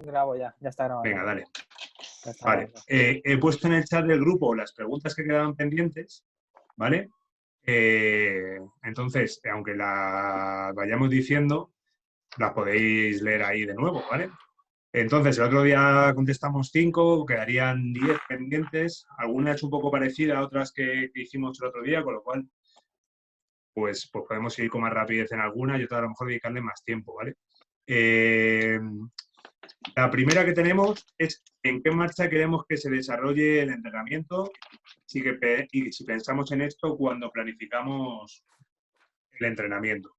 Grabo ya, ya está grabando. Venga, dale. Ya está Vale. grabando. He puesto en el chat del grupo las preguntas que quedaban pendientes, ¿vale? Entonces, aunque las vayamos diciendo, las podéis leer ahí de nuevo, ¿vale? Entonces, el otro día contestamos 5, quedarían 10 pendientes. Alguna es un poco parecida a otras que hicimos el otro día, con lo cual, pues podemos ir con más rapidez en alguna y otra a lo mejor dedicarle más tiempo, ¿vale? La primera que tenemos es en qué marcha queremos que se desarrolle el entrenamiento y si pensamos en esto cuando planificamos el entrenamiento.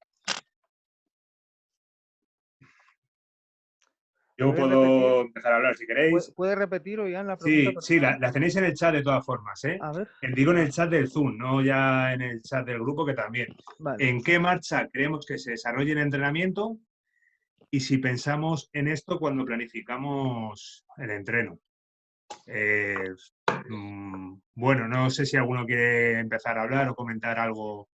Yo puedo empezar a hablar si queréis. ¿Puedes repetir, Ian, la pregunta? Sí, la tenéis en el chat de todas formas, ¿eh? A ver. Digo en el chat del Zoom, no ya en el chat del grupo, que también. Vale. ¿En qué marcha queremos que se desarrolle el entrenamiento? Y si pensamos en esto cuando planificamos el entreno. Bueno, no sé si alguno quiere empezar a hablar o comentar algo.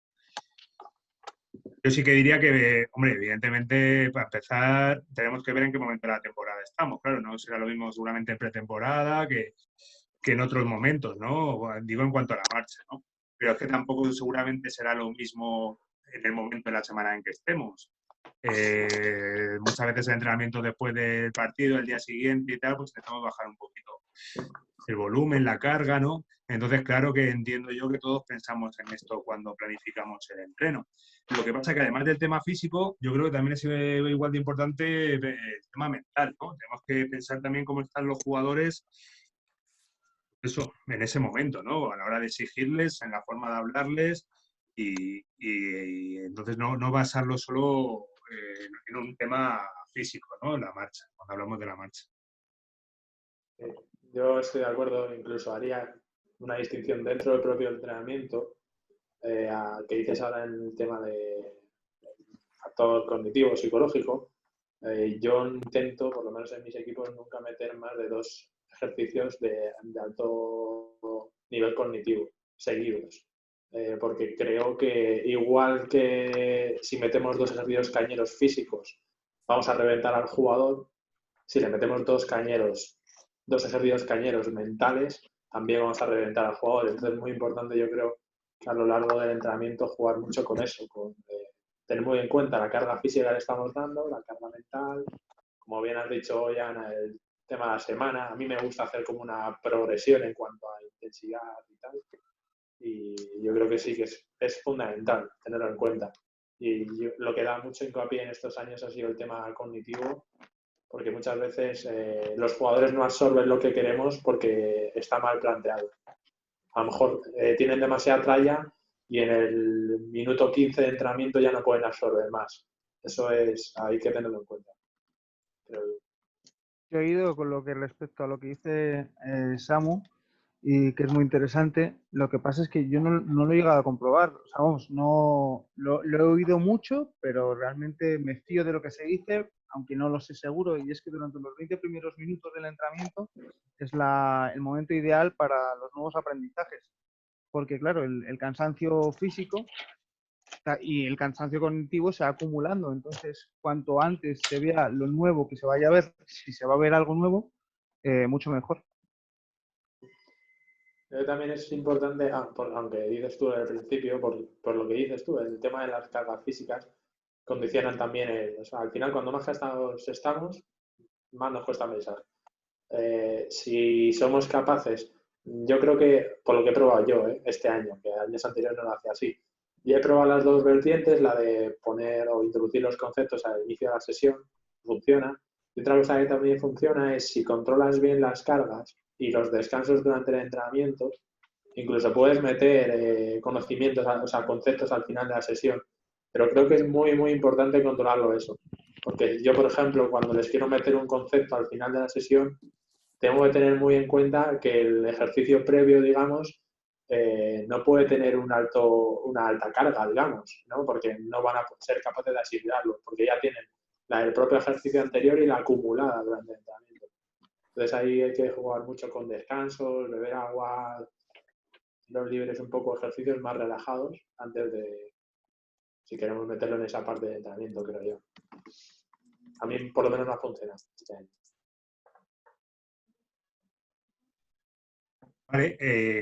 Yo sí que diría que, hombre, evidentemente, para empezar, tenemos que ver en qué momento de la temporada estamos. Claro, no será lo mismo seguramente en pretemporada que en otros momentos, ¿no? Digo en cuanto a la marcha, ¿no? Pero es que tampoco seguramente será lo mismo en el momento de la semana en que estemos. Muchas veces el entrenamiento después del partido, el día siguiente y tal, pues tenemos que bajar un poquito el volumen, la carga, ¿no? Entonces, claro que entiendo yo que todos pensamos en esto cuando planificamos el entreno. Lo que pasa es que además del tema físico, yo creo que también es igual de importante el tema mental, ¿no? Tenemos que pensar también cómo están los jugadores eso, en ese momento, ¿no? A la hora de exigirles, en la forma de hablarles y entonces no basarlo solo en un tema físico, ¿no? En la marcha, cuando hablamos de la marcha. Yo estoy de acuerdo, incluso haría una distinción dentro del propio entrenamiento, que dices ahora en el tema de factor cognitivo, psicológico. Yo intento, por lo menos en mis equipos, nunca meter más de 2 ejercicios de alto nivel cognitivo seguidos. Porque creo que igual que si metemos 2 ejercicios cañeros físicos, vamos a reventar al jugador, si le metemos 2 ejercicios cañeros mentales, también vamos a reventar al jugador. Entonces es muy importante, yo creo, que a lo largo del entrenamiento jugar mucho con eso, con tener muy en cuenta la carga física que le estamos dando, la carga mental. Como bien has dicho, Ana, el tema de la semana, a mí me gusta hacer como una progresión en cuanto a intensidad y tal. Y yo creo que sí que es fundamental tenerlo en cuenta. Y lo que da mucho hincapié en estos años ha sido el tema cognitivo, porque muchas veces los jugadores no absorben lo que queremos porque está mal planteado. A lo mejor tienen demasiada tralla y en el minuto 15 de entrenamiento ya no pueden absorber más. Eso hay que tenerlo en cuenta, creo yo. Yo he ido con lo que respecto a lo que dice Samu, y que es muy interesante. Lo que pasa es que yo no lo he llegado a comprobar. O sea, vamos, no lo he oído mucho, pero realmente me fío de lo que se dice, aunque no lo sé seguro. Y es que durante los 20 primeros minutos del entrenamiento es el momento ideal para los nuevos aprendizajes. Porque, claro, el cansancio físico y el cansancio cognitivo se va acumulando. Entonces, cuanto antes se vea lo nuevo que se vaya a ver, si se va a ver algo nuevo, mucho mejor. También es importante, aunque dices tú al principio, por lo que dices tú, el tema de las cargas físicas condicionan también, o sea, al final cuando más gastados estamos, más nos cuesta pensar. Si somos capaces, yo creo que, por lo que he probado yo este año, que años anteriores no lo hacía así, y he probado las dos vertientes, la de poner o introducir los conceptos al inicio de la sesión, funciona. Y otra cosa que también funciona es si controlas bien las cargas y los descansos durante el entrenamiento, incluso puedes meter conocimientos, o sea, conceptos al final de la sesión. Pero creo que es muy, muy importante controlarlo eso. Porque yo, por ejemplo, cuando les quiero meter un concepto al final de la sesión, tengo que tener muy en cuenta que el ejercicio previo, digamos, no puede tener una alta carga, digamos, ¿no? Porque no van a ser capaces de asimilarlo, porque ya tienen el propio ejercicio anterior y la acumulada durante el entrenamiento. Entonces ahí hay que jugar mucho con descansos, beber agua, los libres un poco, ejercicios más relajados antes de, si queremos meterlo en esa parte de entrenamiento, creo yo. A mí por lo menos no ha funcionado este año. Vale,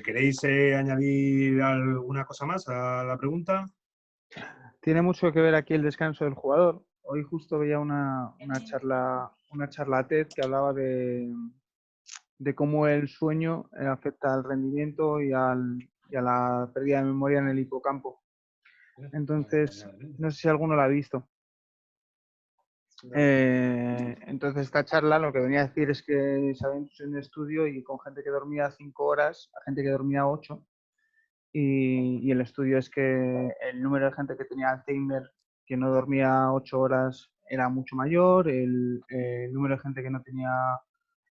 ¿queréis añadir alguna cosa más a la pregunta? Tiene mucho que ver aquí el descanso del jugador. Hoy justo veía una charla TED que hablaba de cómo el sueño afecta al rendimiento y a la pérdida de memoria en el hipocampo. Entonces, no sé si alguno la ha visto. Entonces, esta charla lo que venía a decir es que se había hecho un estudio y con gente que dormía 5 horas, a gente que dormía 8, y el estudio es que el número de gente que tenía Alzheimer que no dormía 8 horas era mucho mayor, el número de gente que no tenía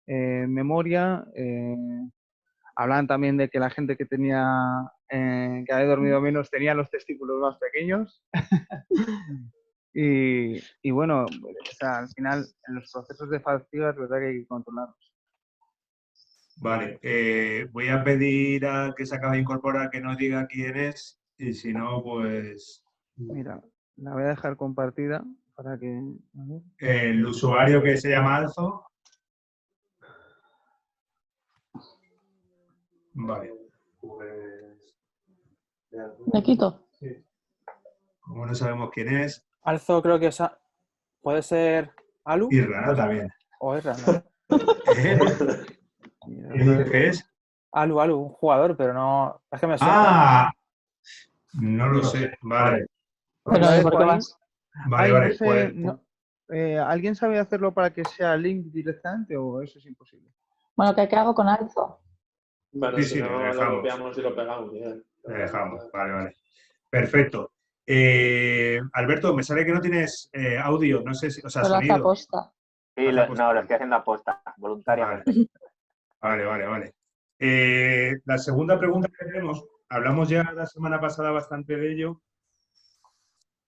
memoria. Hablaban también de que la gente que que había dormido menos tenía los testículos más pequeños. Y bueno, o sea, al final en los procesos de fatiga es verdad que hay que controlarlos. Vale, voy a pedir a que se acabe de incorporar que nos diga quién es y si no, pues Mira, la voy a dejar compartida para que... A ver. el usuario que se llama Alzo. Vale, pues ¿Me quito? como no sabemos quién es, Alzo creo que puede ser Alu Irra, ¿no? También. o Erra, ¿no? Mira, ¿Qué es? Alu, un jugador, pero no. Es que me suena. Ah, no lo sé. Vale, pues Pero la ¿y por dejo qué ahí. vas? vale, Ay, vale. no sé, Pues, ¿alguien sabe hacerlo para que sea link directamente o eso es imposible? Bueno, ¿qué hago con Alzo? Bueno, sí, si sí, lo no, lo dejamos. copiamos y lo pegamos, Miguel. Lo dejamos, vale, vale. Perfecto. Alberto, me sale que no tienes audio, no sé si, o sea, Solo hace sonido. aposta. Sí, Haz aposta. no, lo estoy haciendo aposta, voluntariamente. Vale. La segunda pregunta que tenemos, hablamos ya la semana pasada bastante de ello,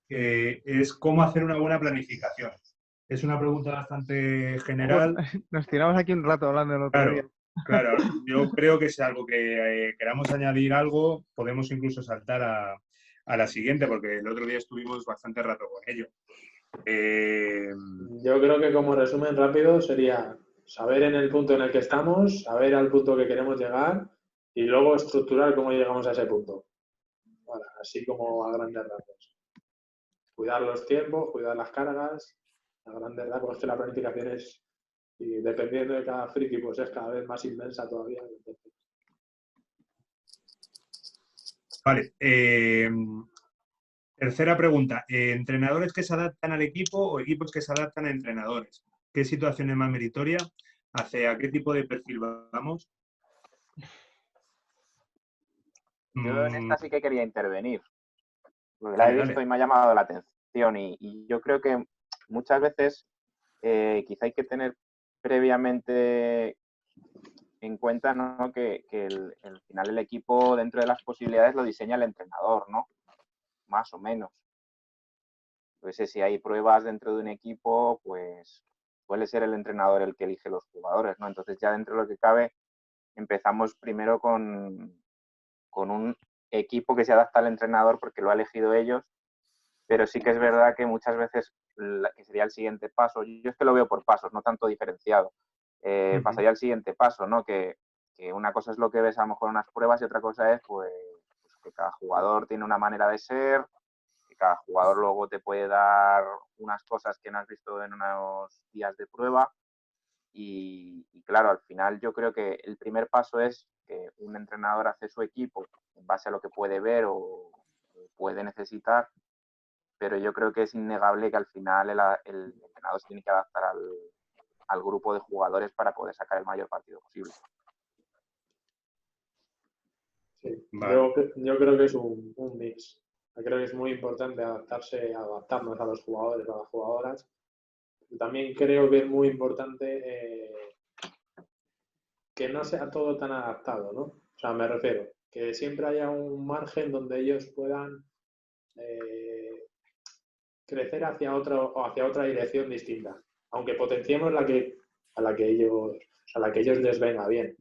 es cómo hacer una buena planificación. Es una pregunta bastante general. Nos tiramos aquí un rato hablando el otro día. Claro, yo creo que si algo que queramos añadir algo, podemos incluso saltar a la siguiente, porque el otro día estuvimos bastante rato con ello. Yo creo que como resumen rápido sería saber en el punto en el que estamos, saber al punto que queremos llegar y luego estructurar cómo llegamos a ese punto. Bueno, así como a grandes rasgos. Cuidar los tiempos, cuidar las cargas. A grandes rasgos que la planificación es, y dependiendo de cada friki, pues es cada vez más inmensa todavía. Vale. Tercera pregunta. ¿Entrenadores que se adaptan al equipo o equipos que se adaptan a entrenadores? ¿Qué situación es más meritoria? ¿Hacia qué tipo de perfil vamos? Yo en esta sí que quería intervenir, porque la Dale, he visto dale. y me ha llamado la atención y yo creo que muchas veces quizá hay que tener previamente en cuenta, ¿no? que al final el equipo dentro de las posibilidades lo diseña el entrenador, ¿no? Más o menos. Entonces, si hay pruebas dentro de un equipo, pues suele ser el entrenador el que elige los jugadores, ¿no? Entonces ya dentro de lo que cabe empezamos primero con un equipo que se adapta al entrenador porque lo ha elegido ellos, pero sí que es verdad que muchas veces, que sería el siguiente paso, yo es que lo veo por pasos, no tanto diferenciado, pasaría al siguiente paso, ¿no? Que una cosa es lo que ves a lo mejor en unas pruebas y otra cosa es pues que cada jugador tiene una manera de ser, que cada jugador luego te puede dar unas cosas que no has visto en unos días de prueba. Y claro, al final yo creo que el primer paso es que un entrenador hace su equipo en base a lo que puede ver o puede necesitar, pero yo creo que es innegable que al final el entrenador se tiene que adaptar al grupo de jugadores para poder sacar el mayor partido posible. Sí. Vale. Yo creo que es un mix. Creo que es muy importante adaptarnos a los jugadores, a las jugadoras. También creo que es muy importante que no sea todo tan adaptado, ¿no? O sea, me refiero, que siempre haya un margen donde ellos puedan crecer hacia otra dirección distinta, aunque potenciemos a la que ellos les venga bien.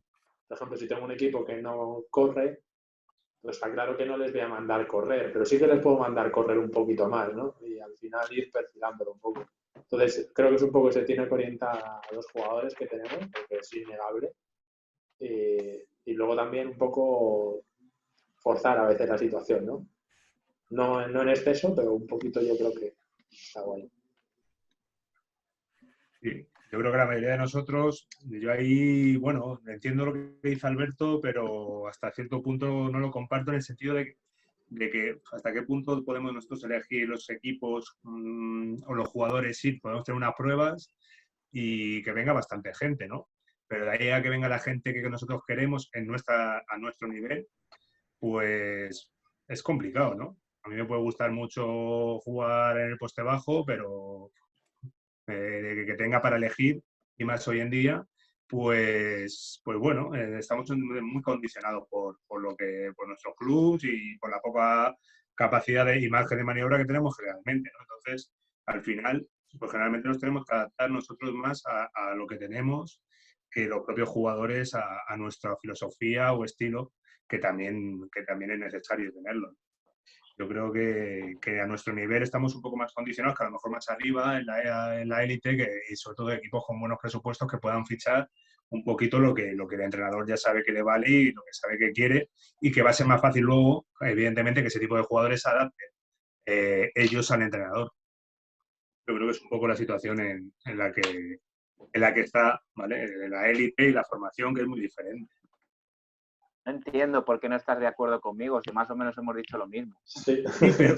Por ejemplo, si tengo un equipo que no corre, pues está claro que no les voy a mandar correr, pero sí que les puedo mandar correr un poquito más, ¿no? Y al final ir perfilándolo un poco. Entonces, creo que es un poco se tiene que orientar a los jugadores que tenemos, porque es innegable. y luego también un poco forzar a veces la situación, ¿no? No en exceso, pero un poquito yo creo que está guay. Sí, yo creo que la mayoría de nosotros, yo ahí, bueno, entiendo lo que dice Alberto, pero hasta cierto punto no lo comparto en el sentido de que hasta qué punto podemos nosotros elegir los equipos o los jugadores, sí, podemos tener unas pruebas y que venga bastante gente, ¿no? Pero de ahí a que venga la gente que nosotros queremos a nuestro nivel, pues es complicado, ¿no? A mí me puede gustar mucho jugar en el poste bajo, pero que tenga para elegir, y más hoy en día, pues bueno, estamos muy condicionados por nuestros clubs y por la poca capacidad y margen de maniobra que tenemos generalmente, ¿no? Entonces, al final, pues generalmente nos tenemos que adaptar nosotros más a lo que tenemos que los propios jugadores a nuestra filosofía o estilo, que también es necesario tenerlo. Yo creo que a nuestro nivel estamos un poco más condicionados, que a lo mejor más arriba en la élite, y sobre todo equipos con buenos presupuestos que puedan fichar un poquito lo que el entrenador ya sabe que le vale y lo que sabe que quiere, y que va a ser más fácil luego, evidentemente, que ese tipo de jugadores se adapten ellos al entrenador. Yo creo que es un poco la situación en la que está, ¿vale? La élite y la formación, que es muy diferente. No entiendo por qué no estás de acuerdo conmigo, si más o menos hemos dicho lo mismo. Sí, Sí, pero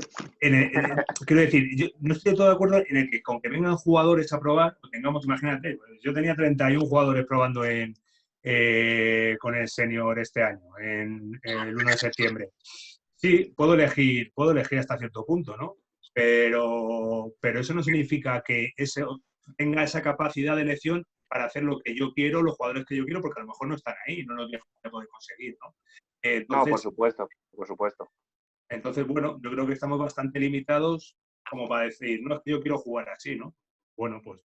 quiero decir, yo no estoy de todo de acuerdo en el que con que vengan jugadores a probar, pues tengamos, imagínate, pues yo tenía 31 jugadores probando con el senior este año, en el 1 de septiembre. Sí, puedo elegir hasta cierto punto, ¿no? Pero eso no significa que tenga esa capacidad de elección para hacer lo que yo quiero, los jugadores que yo quiero, porque a lo mejor no están ahí, no los voy a poder conseguir, ¿no? No, por Entonces, supuesto, por supuesto. bueno, yo creo que estamos bastante limitados como para decir, no, es que yo quiero jugar así, ¿no? Bueno, pues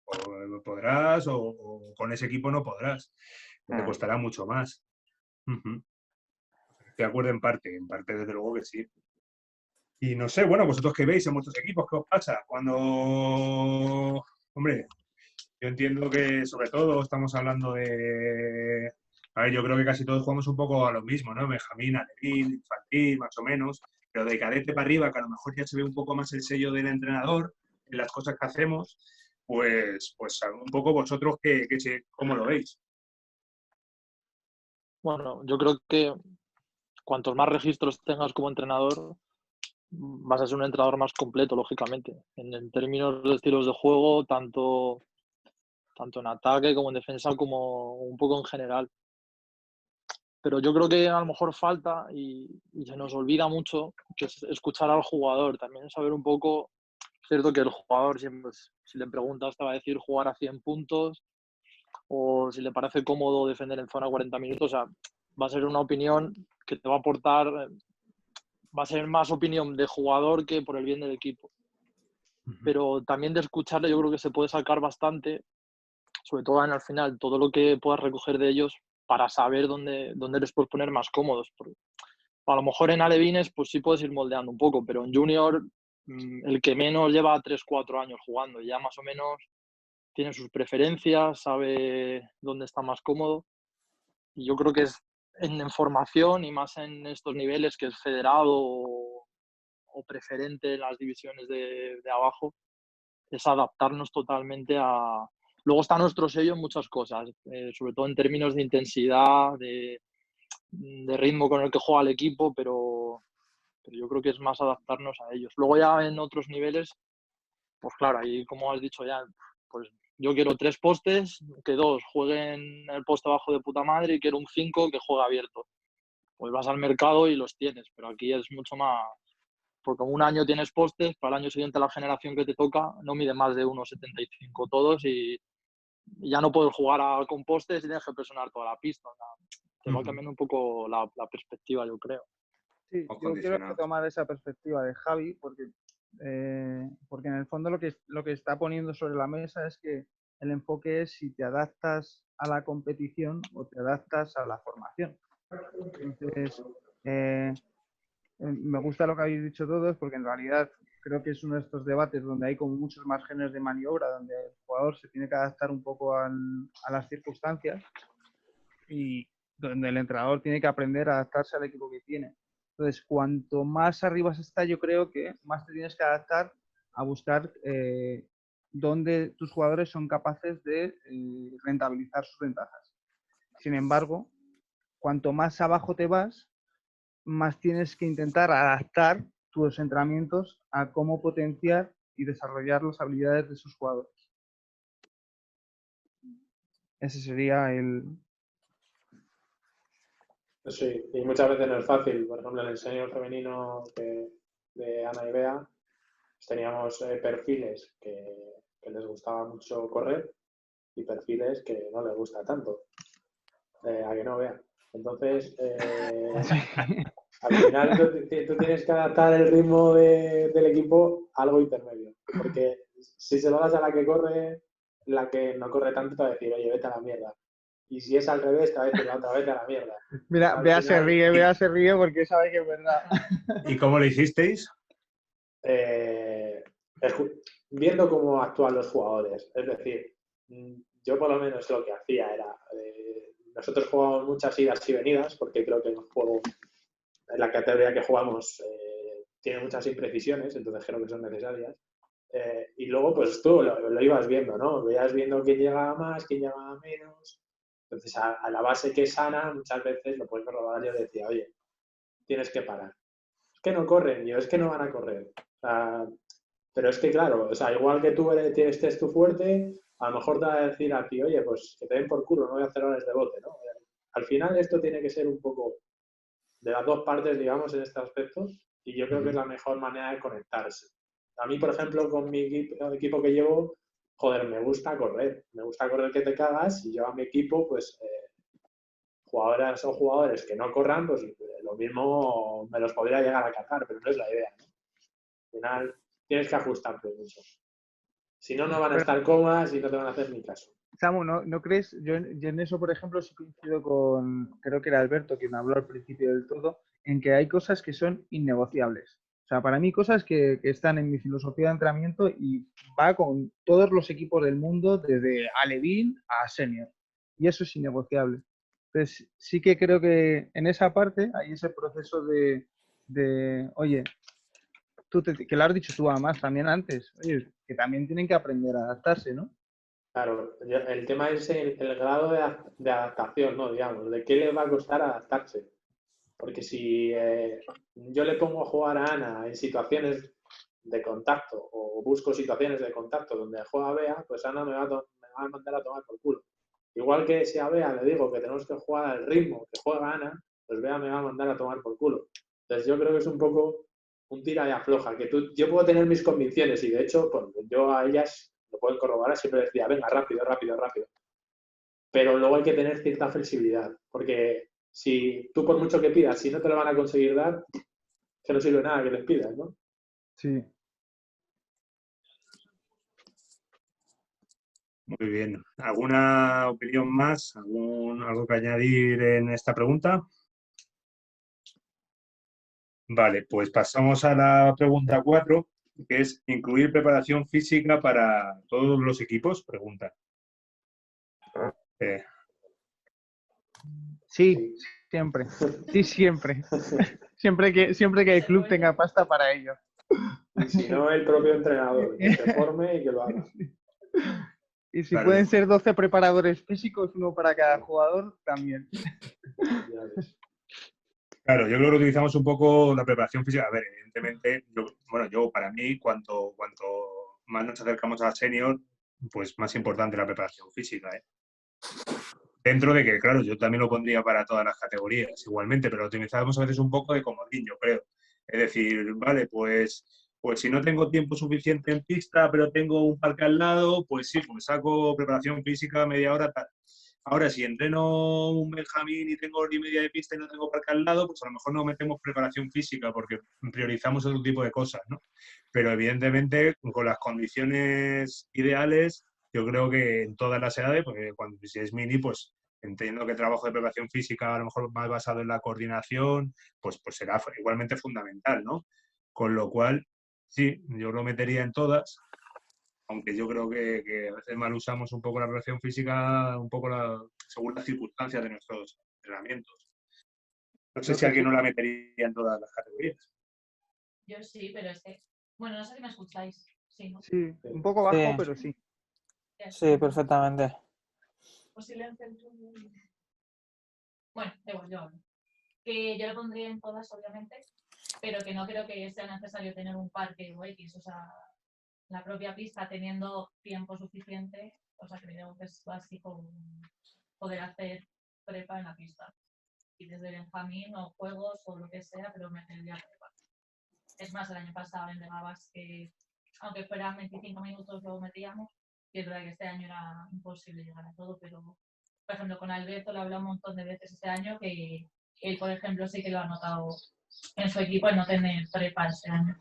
podrás o con ese equipo no podrás. Te costará mucho más. Estoy de acuerdo en parte desde luego que sí. Y no sé, bueno, vosotros qué veis en vuestros equipos, ¿qué os pasa? Hombre, yo entiendo que sobre todo estamos hablando de... A ver, yo creo que casi todos jugamos un poco a lo mismo, ¿no? Benjamín, alevín, infantil, más o menos, pero de cadete para arriba, que a lo mejor ya se ve un poco más el sello del entrenador en las cosas que hacemos, pues un poco vosotros ¿cómo lo veis? Bueno, yo creo que cuantos más registros tengas como entrenador, vas a ser un entrenador más completo, lógicamente. En términos de estilos de juego, tanto en ataque como en defensa, como un poco en general. Pero yo creo que a lo mejor falta y se nos olvida mucho, que es escuchar al jugador, también saber un poco, cierto que el jugador siempre, pues, si le preguntas te va a decir jugar a 100 puntos o si le parece cómodo defender en zona 40 minutos, o sea, va a ser una opinión que te va a aportar, va a ser más opinión de jugador que por el bien del equipo. Pero también de escucharle yo creo que se puede sacar bastante, sobre todo en el final, todo lo que puedas recoger de ellos para saber dónde les puedes poner más cómodos. Porque a lo mejor en alevines pues sí puedes ir moldeando un poco, pero en junior el que menos lleva 3-4 años jugando, ya más o menos tiene sus preferencias, sabe dónde está más cómodo. Y yo creo que es en formación y más en estos niveles que es federado o preferente en las divisiones de abajo, es adaptarnos totalmente a... Luego está nuestro sello en muchas cosas, sobre todo en términos de intensidad, de ritmo con el que juega el equipo, pero yo creo que es más adaptarnos a ellos. Luego ya en otros niveles, pues claro, ahí como has dicho ya, pues yo quiero 3 postes, que 2 jueguen el poste bajo de puta madre y quiero un 5 que juegue abierto. Pues vas al mercado y los tienes, pero aquí es mucho más... Porque un año tienes postes, para el año siguiente la generación que te toca no mide más de 1,75 todos y ya no puedes jugar con postes y tienes que presionar toda la pista. O sea, te va cambiando un poco la perspectiva, yo creo. Sí, yo quiero retomar esa perspectiva de Javi, porque en el fondo lo que está poniendo sobre la mesa es que el enfoque es si te adaptas a la competición o te adaptas a la formación. Entonces, me gusta lo que habéis dicho todos, porque en realidad creo que es uno de estos debates donde hay como muchos márgenes de maniobra, donde el jugador se tiene que adaptar un poco a las circunstancias. Y donde el entrenador tiene que aprender a adaptarse al equipo que tiene. Entonces, cuanto más arriba se está, yo creo que más te tienes que adaptar a buscar dónde tus jugadores son capaces de rentabilizar sus ventajas. Sin embargo, cuanto más abajo te vas, más tienes que intentar adaptar tus entrenamientos a cómo potenciar y desarrollar las habilidades de sus jugadores. Ese sería el... Sí, y muchas veces no es fácil. Por ejemplo, en el senior femenino de Ana y Bea, pues teníamos perfiles que les gustaba mucho correr y perfiles que no les gusta tanto. A que no vean. Entonces, al final tú tienes que adaptar el ritmo del equipo a algo intermedio. Porque si se lo das a la que corre, la que no corre tanto te va a decir, oye, vete a la mierda. Y si es al revés, te va a decir la otra, vete a la mierda. Mira, Bea se ríe porque sabe que es verdad. ¿Y cómo lo hicisteis? Viendo cómo actúan los jugadores. Es decir, yo por lo menos lo que hacía era... nosotros jugamos muchas idas y venidas, porque creo que el juego, en la categoría que jugamos, tiene muchas imprecisiones, entonces creo que son necesarias. Y luego, pues tú lo ibas viendo, ¿no? Veías viendo quién llegaba más, quién llegaba menos. Entonces, a la base que es sana, muchas veces lo puedes robar. Yo decía, oye, tienes que parar. Es que no corren, yo es que no van a correr. O sea, pero es que, claro, o sea, igual que tú estés tú fuerte, a lo mejor te va a decir a ti, oye, pues que te den por culo, no voy a hacer horas de bote, ¿no? Al final esto tiene que ser un poco de las dos partes, digamos, en este aspecto, y yo creo que es la mejor manera de conectarse. A mí, por ejemplo, con mi equipo que llevo, joder, me gusta correr que te cagas, y yo a mi equipo, pues, jugadoras o jugadores que no corran, pues lo mismo me los podría llegar a cargar, pero no es la idea, ¿no? Al final tienes que ajustarte mucho. Si no, no van a estar cómodas y no te van a hacer ni caso. Samu, ¿no crees? Yo en eso, por ejemplo, sí coincido con, creo que era Alberto quien habló al principio del todo, en que hay cosas que son innegociables. O sea, para mí cosas que están en mi filosofía de entrenamiento y va con todos los equipos del mundo, desde Alevín a Senior. Y eso es innegociable. Entonces, sí que creo que en esa parte hay ese proceso de oye, que lo has dicho tú además también antes, oye, que también tienen que aprender a adaptarse, ¿no? Claro, el tema es el grado de adaptación, ¿no? Digamos, de qué le va a costar adaptarse. Porque si yo le pongo a jugar a Ana en situaciones de contacto o busco situaciones de contacto donde juega Bea, pues Ana me va a mandar a tomar por culo. Igual que si a Bea le digo que tenemos que jugar al ritmo que juega Ana, pues Bea me va a mandar a tomar por culo. Entonces yo creo que es un poco un tira y afloja, que yo puedo tener mis convicciones y de hecho pues, yo a ellas lo pueden corroborar, siempre decía, venga, rápido, rápido, rápido. Pero luego hay que tener cierta flexibilidad, porque si tú por mucho que pidas, si no te lo van a conseguir dar, que no sirve nada que les pidas, ¿no? Sí. Muy bien. ¿Alguna opinión más? ¿Algo que añadir en esta pregunta? Vale, pues pasamos a la pregunta 4, que es incluir preparación física para todos los equipos, pregunta. Sí, siempre. Sí, siempre. Siempre que el club tenga pasta para ello. Y si no, el propio entrenador, que se forme y que lo haga. Y si pueden ser 12 preparadores físicos, uno para cada jugador, también. Claro, yo creo que utilizamos un poco la preparación física. A ver, evidentemente, yo para mí, cuanto más nos acercamos a senior, pues más importante la preparación física, ¿eh? Dentro de que, claro, yo también lo pondría para todas las categorías igualmente, pero lo utilizamos a veces un poco de comodín, yo creo. Es decir, vale, pues si no tengo tiempo suficiente en pista, pero tengo un parque al lado, pues sí, pues saco preparación física media hora, tal. Ahora, si entreno un Benjamín y tengo hora y media de pista y no tengo parque al lado, pues a lo mejor no metemos preparación física porque priorizamos otro tipo de cosas, ¿no? Pero evidentemente, con las condiciones ideales, yo creo que en todas las edades, porque si es mini, pues entiendo que el trabajo de preparación física, a lo mejor más basado en la coordinación, pues será igualmente fundamental, ¿no? Con lo cual, sí, yo lo metería en todas, aunque yo creo que a veces mal usamos un poco la preparación física, un poco según las circunstancias de nuestros entrenamientos. entrenamientos. No sé Creo si que alguien sí. no la metería en todas las categorías. Yo sí, pero es que. Bueno, no sé si me escucháis. Sí, ¿no? Sí, un poco bajo, Sí, pero sí. sí, perfectamente. Pues silencio el tuyo. Bueno, da igual, yo hablo. Que yo lo pondría en todas, obviamente, pero que no creo que sea necesario tener un parque o X, o sea, la propia pista teniendo tiempo suficiente, o sea, creo que es básico poder hacer prepa en la pista. Y desde Benjamín o juegos o lo que sea, pero metería prepa. Es más, el año pasado en Vegabas, que aunque fueran 25 minutos lo metíamos, y es verdad que este año era imposible llegar a todo, pero por ejemplo con Alberto le he hablado un montón de veces este año que él, por ejemplo, sí que lo ha notado en su equipo el no tener prepa este año.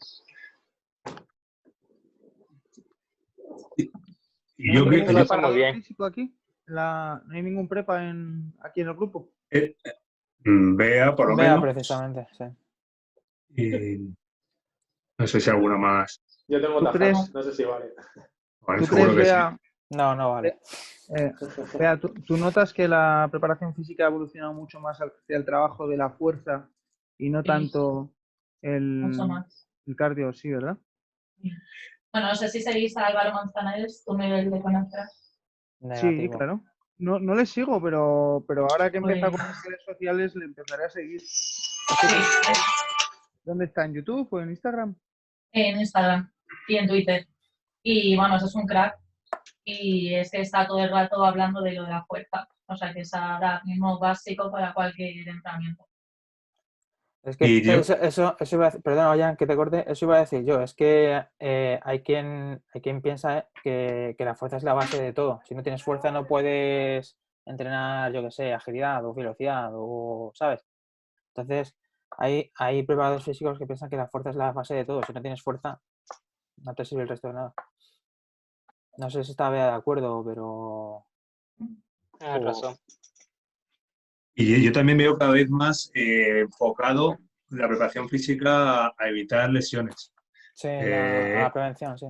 Y yo ¿No hay creo Eso lo ningún hace muy preparador bien. físico aquí? ¿No hay ningún prepa aquí en el grupo? Bea, por lo Vea, menos, precisamente, sí. y no sé si alguna más. Yo tengo ¿Tú Tafas, crees? no sé si vale. Bueno, ¿Tú seguro crees, que sí. Bea, No, no vale. Bea, ¿tú notas que la preparación física ha evolucionado mucho más hacia el trabajo de la fuerza y no Sí. tanto Mucho el más. cardio? Sí, ¿verdad? Sí. Bueno, no sé si seguís a Álvaro Manzanares, tu nivel de conocer. Sí, Negativo. claro. No le sigo, pero ahora que empieza Pues con las redes sociales le empezaré a seguir. sí, ¿Dónde está? ¿En YouTube o en Instagram? en Instagram y en Twitter. Y vamos, es un crack. Y es que está todo el rato hablando de lo de la fuerza. O sea, que es ahora mismo básico para cualquier entrenamiento. Es que Y yo, eso iba a decir, perdona, Ollán, que te corte, eso iba a decir yo, es que hay quien piensa que la fuerza es la base de todo. Si no tienes fuerza no puedes entrenar, yo que sé, agilidad o velocidad o, ¿sabes? Entonces, hay preparadores físicos que piensan que la fuerza es la base de todo. Si no tienes fuerza, no te sirve el resto de nada. No sé si está de acuerdo, pero... Tienes razón. y yo también veo cada vez más enfocado la preparación física a evitar lesiones. Sí, a la prevención, sí.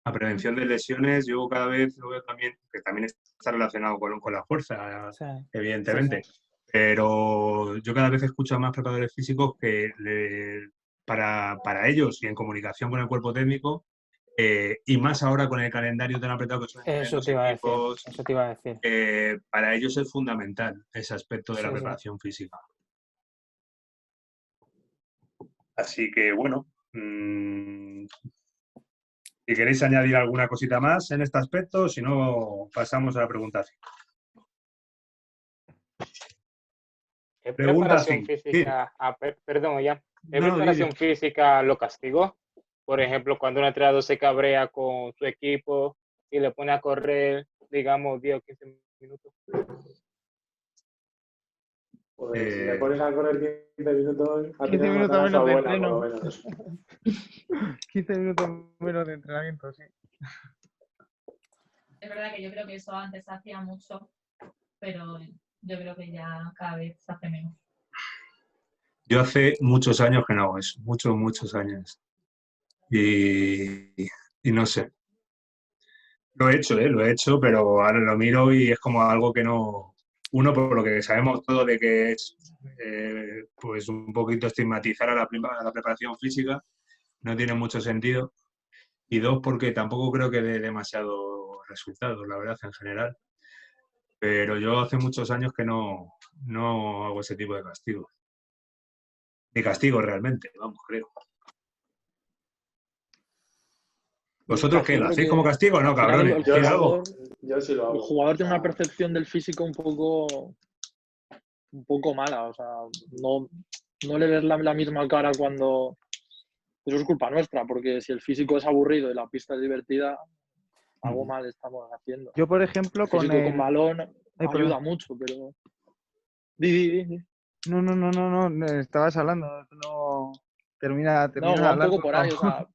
A prevención de lesiones, yo cada vez lo veo también, que también está relacionado con la fuerza, Sí, evidentemente. sí. Pero yo cada vez escucho a más preparadores físicos que para ellos y en comunicación con el cuerpo técnico, y más ahora con el calendario tan apretado que suelen tener Eso los te iba a decir, equipos, eso te iba a decir. para ellos es fundamental ese aspecto de la Sí, sí. preparación física. Así que, bueno, si queréis añadir alguna cosita más en este aspecto, si no, pasamos a la pregunta 5. ¿Es Pregunta preparación 5. Sí. física? Perdón, ya. ¿Es No, preparación física lo castigó? Por ejemplo, cuando un entrenador se cabrea con su equipo y le pone a correr, digamos, 10 o 15 minutos. Pues si le pones a correr 15 minutos, ha 15 tenido que minutos matar a su menos de abuela, por lo entreno. menos. 15 minutos menos de entrenamiento, sí. Es verdad que yo creo que eso antes se hacía mucho, pero yo creo que ya cada vez se hace menos. Yo hace muchos años que no hago eso, muchos años. Y no sé. Lo he hehecho, pero ahora lo miro y es como algo que no... Uno, por lo que sabemos todo de que es pues un poquito estigmatizar a la preparación física, no tiene mucho sentido. Y dos, porque tampoco creo que dé demasiado resultados, la verdad, en general. Pero yo hace muchos años que no hago ese tipo de castigo. Ni castigo realmente, vamos, creo. ¿Vosotros qué? Yo ¿Lo creo hacéis como que castigo o no, al final cabrones? Yo, ¿Decid algo? yo sí lo hago. el jugador tiene O sea, una percepción del físico un poco mala. O sea, no le ves la misma cara cuando... Eso es culpa nuestra, porque si el físico es aburrido y la pista es divertida, algo mal estamos haciendo. Yo, por ejemplo, El físico con balón Ay, ayuda perdón. mucho, pero... Di. No, estabas hablando. No, termina No, de va un hablar, poco por por ahí. O favor.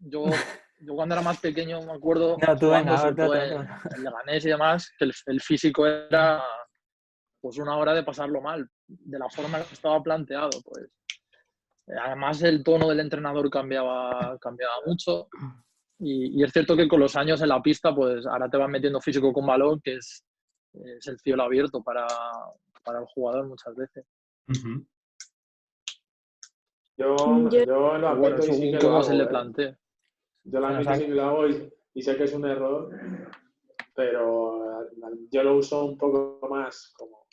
sea, yo cuando era más pequeño me acuerdo No, tú jugando venga, sobre todo otro. en Leganés y demás, que el físico era pues una hora de pasarlo mal, de la forma que estaba planteado. Pues además el tono del entrenador cambiaba mucho y es cierto que con los años en la pista pues ahora te van metiendo físico con balón, que es es el cielo abierto para el jugador muchas veces. Ujú. Yo lo Pero bueno, admito y sí según que lo cómo hago, se le ¿eh? plantee. Yo lo Sí, admito y sí que lo hago y sé que es un error, pero yo lo uso un poco más como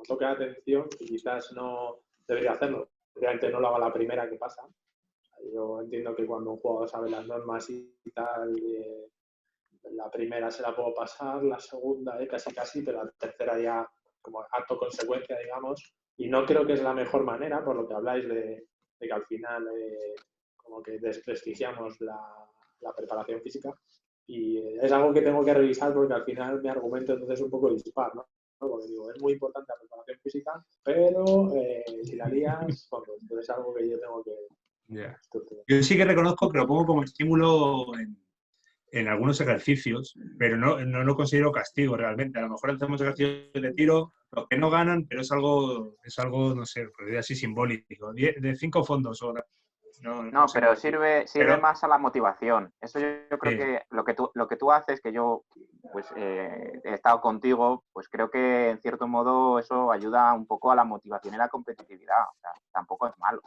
toque de atención y quizás no debería hacerlo. Obviamente no lo hago a la primera que pasa. Yo entiendo que cuando un jugador sabe las normas y tal, la primera se la puedo pasar, la segunda casi, pero la tercera ya como acto consecuencia, digamos. Y no creo que es la mejor manera, por lo que habláis de que al final como que desprestigiamos la preparación física. Y es algo que tengo que revisar porque al final mi argumento entonces es un poco dispar, ¿no? Porque digo, es muy importante la preparación física, pero si la lías, bueno, pues es algo que yo tengo que... Yeah. Yo sí que reconozco que lo pongo como estímulo en algunos ejercicios, pero no lo considero castigo realmente. A lo mejor hacemos ejercicios de tiro, los que no ganan, pero es algo no sé, pues así simbólico. De 5 fondos ahora. No, sé pero qué decir. sirve más a la motivación. Eso yo creo Sí. que lo que tú haces, que yo pues he estado contigo, pues creo que en cierto modo eso ayuda un poco a la motivación y la competitividad. O sea, tampoco es malo.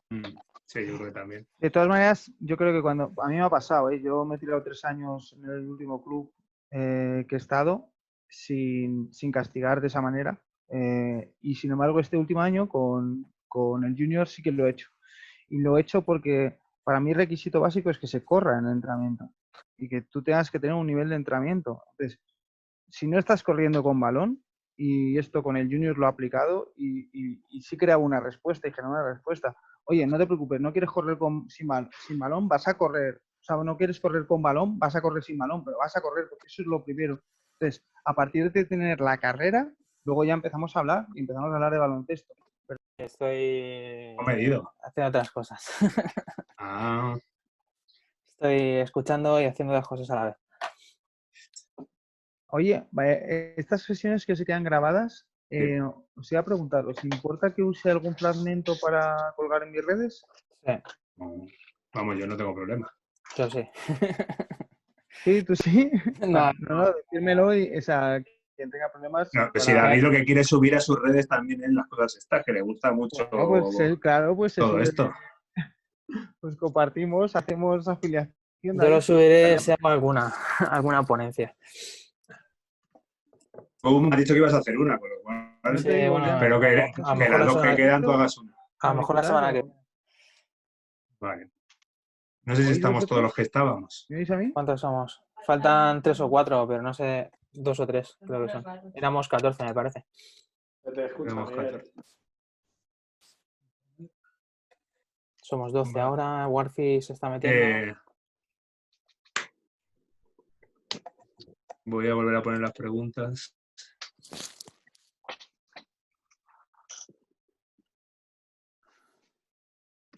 Sí, yo creo que también. De todas maneras, yo creo que cuando a mí me ha pasado, yo me he tirado 3 años en el último club que he estado sin castigar de esa manera, y sin embargo este último año con el junior sí que lo he hecho. Y lo he hecho porque para mí el requisito básico es que se corra en el entrenamiento y que tú tengas que tener un nivel de entrenamiento. Entonces, si no estás corriendo con balón, y esto con el junior lo ha aplicado y sí crea una respuesta y genera una respuesta. Oye, no te preocupes, no quieres correr sin balón, vas a correr. O sea, no quieres correr con balón, vas a correr sin balón, pero vas a correr porque eso es lo primero. Entonces, a partir de tener la carrera, luego ya empezamos a hablar de baloncesto. Estoy medido. haciendo otras cosas. Ah. Estoy escuchando y haciendo las cosas a la vez. Oye, estas sesiones que se quedan grabadas, os iba a preguntar, ¿os importa que use algún fragmento para colgar en mis redes? Sí. Vamos, yo no tengo problema. Yo sí. Sí, tú sí. No, No, decírmelo y, o sea, quien tenga problemas. No, pues si David lo que quiere es subir a sus redes también en las cosas estas, que le gusta mucho Claro, pues todo esto. Pues compartimos, hacemos afiliación. Yo lo subiré si hago alguna ponencia. Tú me has dicho que ibas a hacer una, con lo cual, Sí, bueno, pero que las dos que quedan tú hagas una. A lo mejor la semana que viene. Vale. No sé si estamos todos los que estábamos. ¿Me oís a mí? ¿Cuántos somos? Faltan 3 o 4, pero no sé, 2 o 3 creo que son. Éramos 14, me parece. Te escucho, Miguel. Somos 12 ahora, Warfi se está metiendo. Voy a volver a poner las preguntas.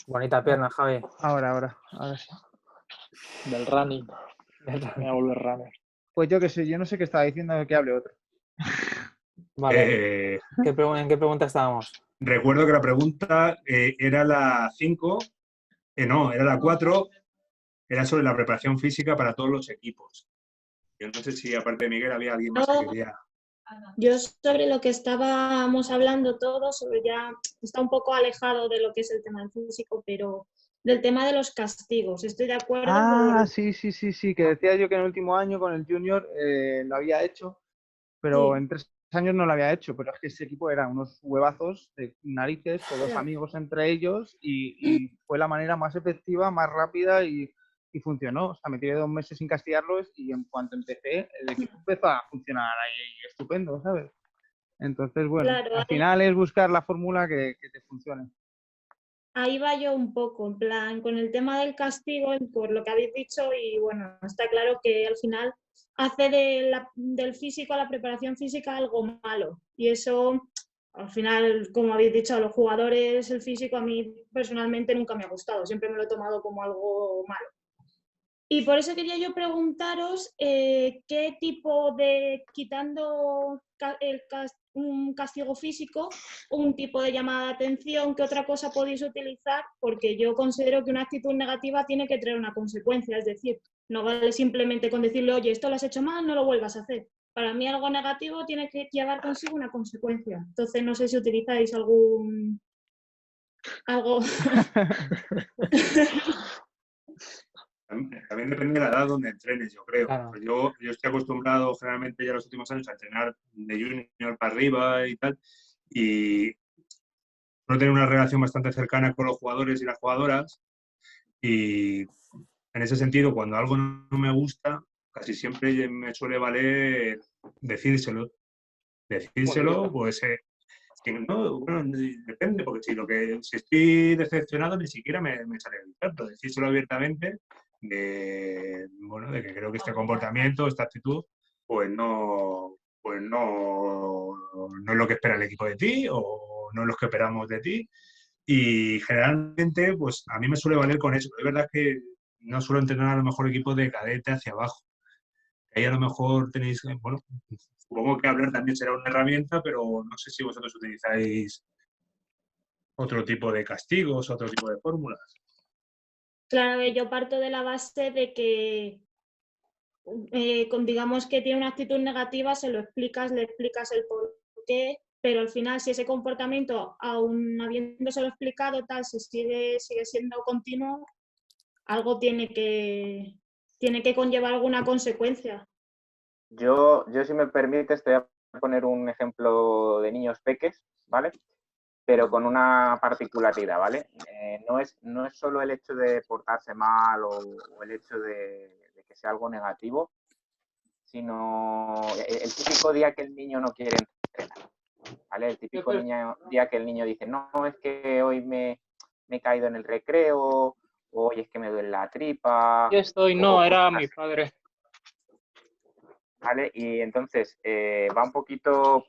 Bonita pierna, Javi. Ahora sí. Del running. Me voy a volver runner. Pues yo qué sé, yo no sé qué estaba diciendo, que hable otro. Vale. ¿En qué pregunta estábamos? Recuerdo que la pregunta era la 5, no, era la 4, era sobre la preparación física para todos los equipos. Yo no sé si aparte de Miguel había alguien más que quería... Yo sobre lo que estábamos hablando todos, sobre ya está un poco alejado de lo que es el tema del físico, pero del tema de los castigos, estoy de acuerdo. Sí, que decía yo que en el último año con el junior lo había hecho, pero en 3 años no lo había hecho, pero es que ese equipo eran unos huevazos de narices, todos amigos entre ellos, y fue la manera más efectiva, más rápida y funcionó. O sea, me tiré 2 meses sin castigarlos y en cuanto empecé, el equipo empezó a funcionar ahí estupendo, ¿sabes? Entonces, bueno, al final es buscar la fórmula que te funcione. Ahí va yo un poco, en plan, con el tema del castigo, por lo que habéis dicho, y bueno, está claro que al final hace del físico a la preparación física algo malo. Y eso, al final, como habéis dicho, a los jugadores, el físico a mí personalmente nunca me ha gustado, siempre me lo he tomado como algo malo. Y por eso quería yo preguntaros qué tipo de, quitando un castigo físico, un tipo de llamada de atención, qué otra cosa podéis utilizar, porque yo considero que una actitud negativa tiene que traer una consecuencia, es decir, no vale simplemente con decirle, oye, esto lo has hecho mal, no lo vuelvas a hacer. para mí algo negativo tiene que llevar consigo una consecuencia. Entonces no sé si utilizáis algo También depende de la edad donde entrenes, yo creo. Claro. Pues yo estoy acostumbrado generalmente ya los últimos años a entrenar de junior para arriba y tal, y no tener una relación bastante cercana con los jugadores y las jugadoras, y en ese sentido, cuando algo no me gusta, casi siempre me suele valer decírselo. Decírselo, pues si no, bueno, depende, porque si estoy decepcionado ni siquiera me sale a gritar, pero decírselo abiertamente de que creo que este comportamiento, esta actitud, pues no es lo que espera el equipo de ti o no es lo que esperamos de ti. Y generalmente, pues a mí me suele valer con eso. Es verdad que no suelo entrenar a lo mejor equipos de cadete hacia abajo. Ahí a lo mejor tenéis, bueno, supongo que hablar también será una herramienta, pero no sé si vosotros utilizáis otro tipo de castigos, otro tipo de fórmulas. Claro, yo parto de la base de que digamos que tiene una actitud negativa, le explicas el por qué, pero al final si ese comportamiento, aún habiéndoselo explicado, tal, sigue siendo continuo, algo tiene que conllevar alguna consecuencia. Yo, si me permites, te voy a poner un ejemplo de niños peques, ¿vale? Pero con una particularidad, ¿vale? No es solo el hecho de portarse mal o el hecho de que sea algo negativo, sino el típico día que el niño no quiere entrenar, ¿vale? El típico día que el niño dice, no, es que hoy me he caído en el recreo, o hoy es que me duele la tripa. Era mi padre. ¿Vale? Y entonces va un poquito